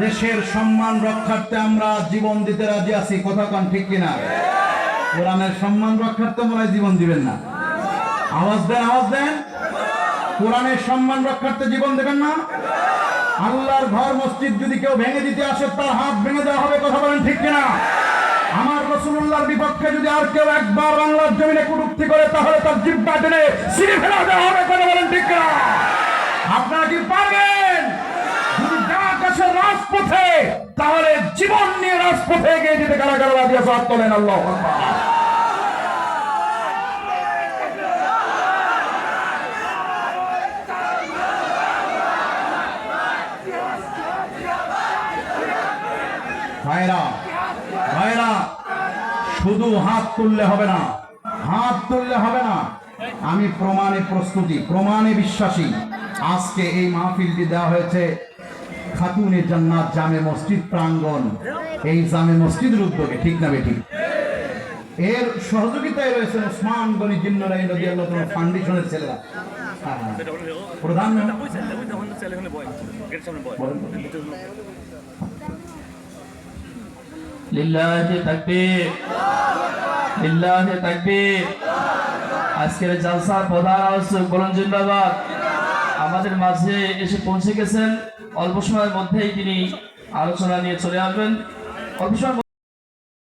দেশের সম্মান রক্ষার্থে আমরা জীবন দিতে রাজি আছি, কথা কান ঠিক কিনা? কোরআনের সম্মান রক্ষার্থে মনে হয় জীবন দিবেন না, আওয়াজ দেন, আওয়াজ দেন। কোরআনের সম্মান রক্ষার্থে জীবন দেবেন না? আল্লাহর ঘর মসজিদ যদি কেউ ভেঙে দিতে আসে তার হাত ভেঙে দেওয়া হবে, কথা বলেন ঠিক কিনা? আমার রাসূলুল্লাহর বিপক্ষে যদি আর কেউ একবার বাংলার জমিনে কটূক্তি করে তাহলে তার জিহ্বা টেনে ছিঁড়ে ফেলা দেওয়া হবে, কথা বলেন ঠিক কিনা? আপনারা কি পারবেন? যদি ডাক আসে রাজপথে তাহলে জীবন নিয়ে রাজপথে এগিয়ে যেতে কারা কারা রাজি আছে, হাত তোলেন, আল্লাহু আকবার। ভাইরা ভাইরা শুধু হাত তুললে হবে না, হাত তুললে হবে না, আমি প্রমাণে প্রস্তুতি, প্রমাণে বিশ্বাসী। আজকে এই মাহফিলটি দেওয়া হয়েছে খাতুনে জান্নাত জামে মসজিদ প্রাঙ্গণ, এই জামে মসজিদের উদ্যোগে, ঠিক না বেঠিক? এর সহযোগিতায় রয়েছে ওসমান গনি জিন্নারাইন রাদিয়াল্লাহু তাআলা ফাউন্ডেশনের ছেলেরা, প্রধান লিল্লাহি তাকবীর, লিল্লাহি তাকবীর। আজকের জালসার প্রধান আলোচক বলুন জিন্দাবাদ। আমাদের মাঝে এসে পৌঁছে গেছেন, অল্প সময়ের মধ্যেই তিনি আলোচনা নিয়ে চলে আসবেন। অল্প সময়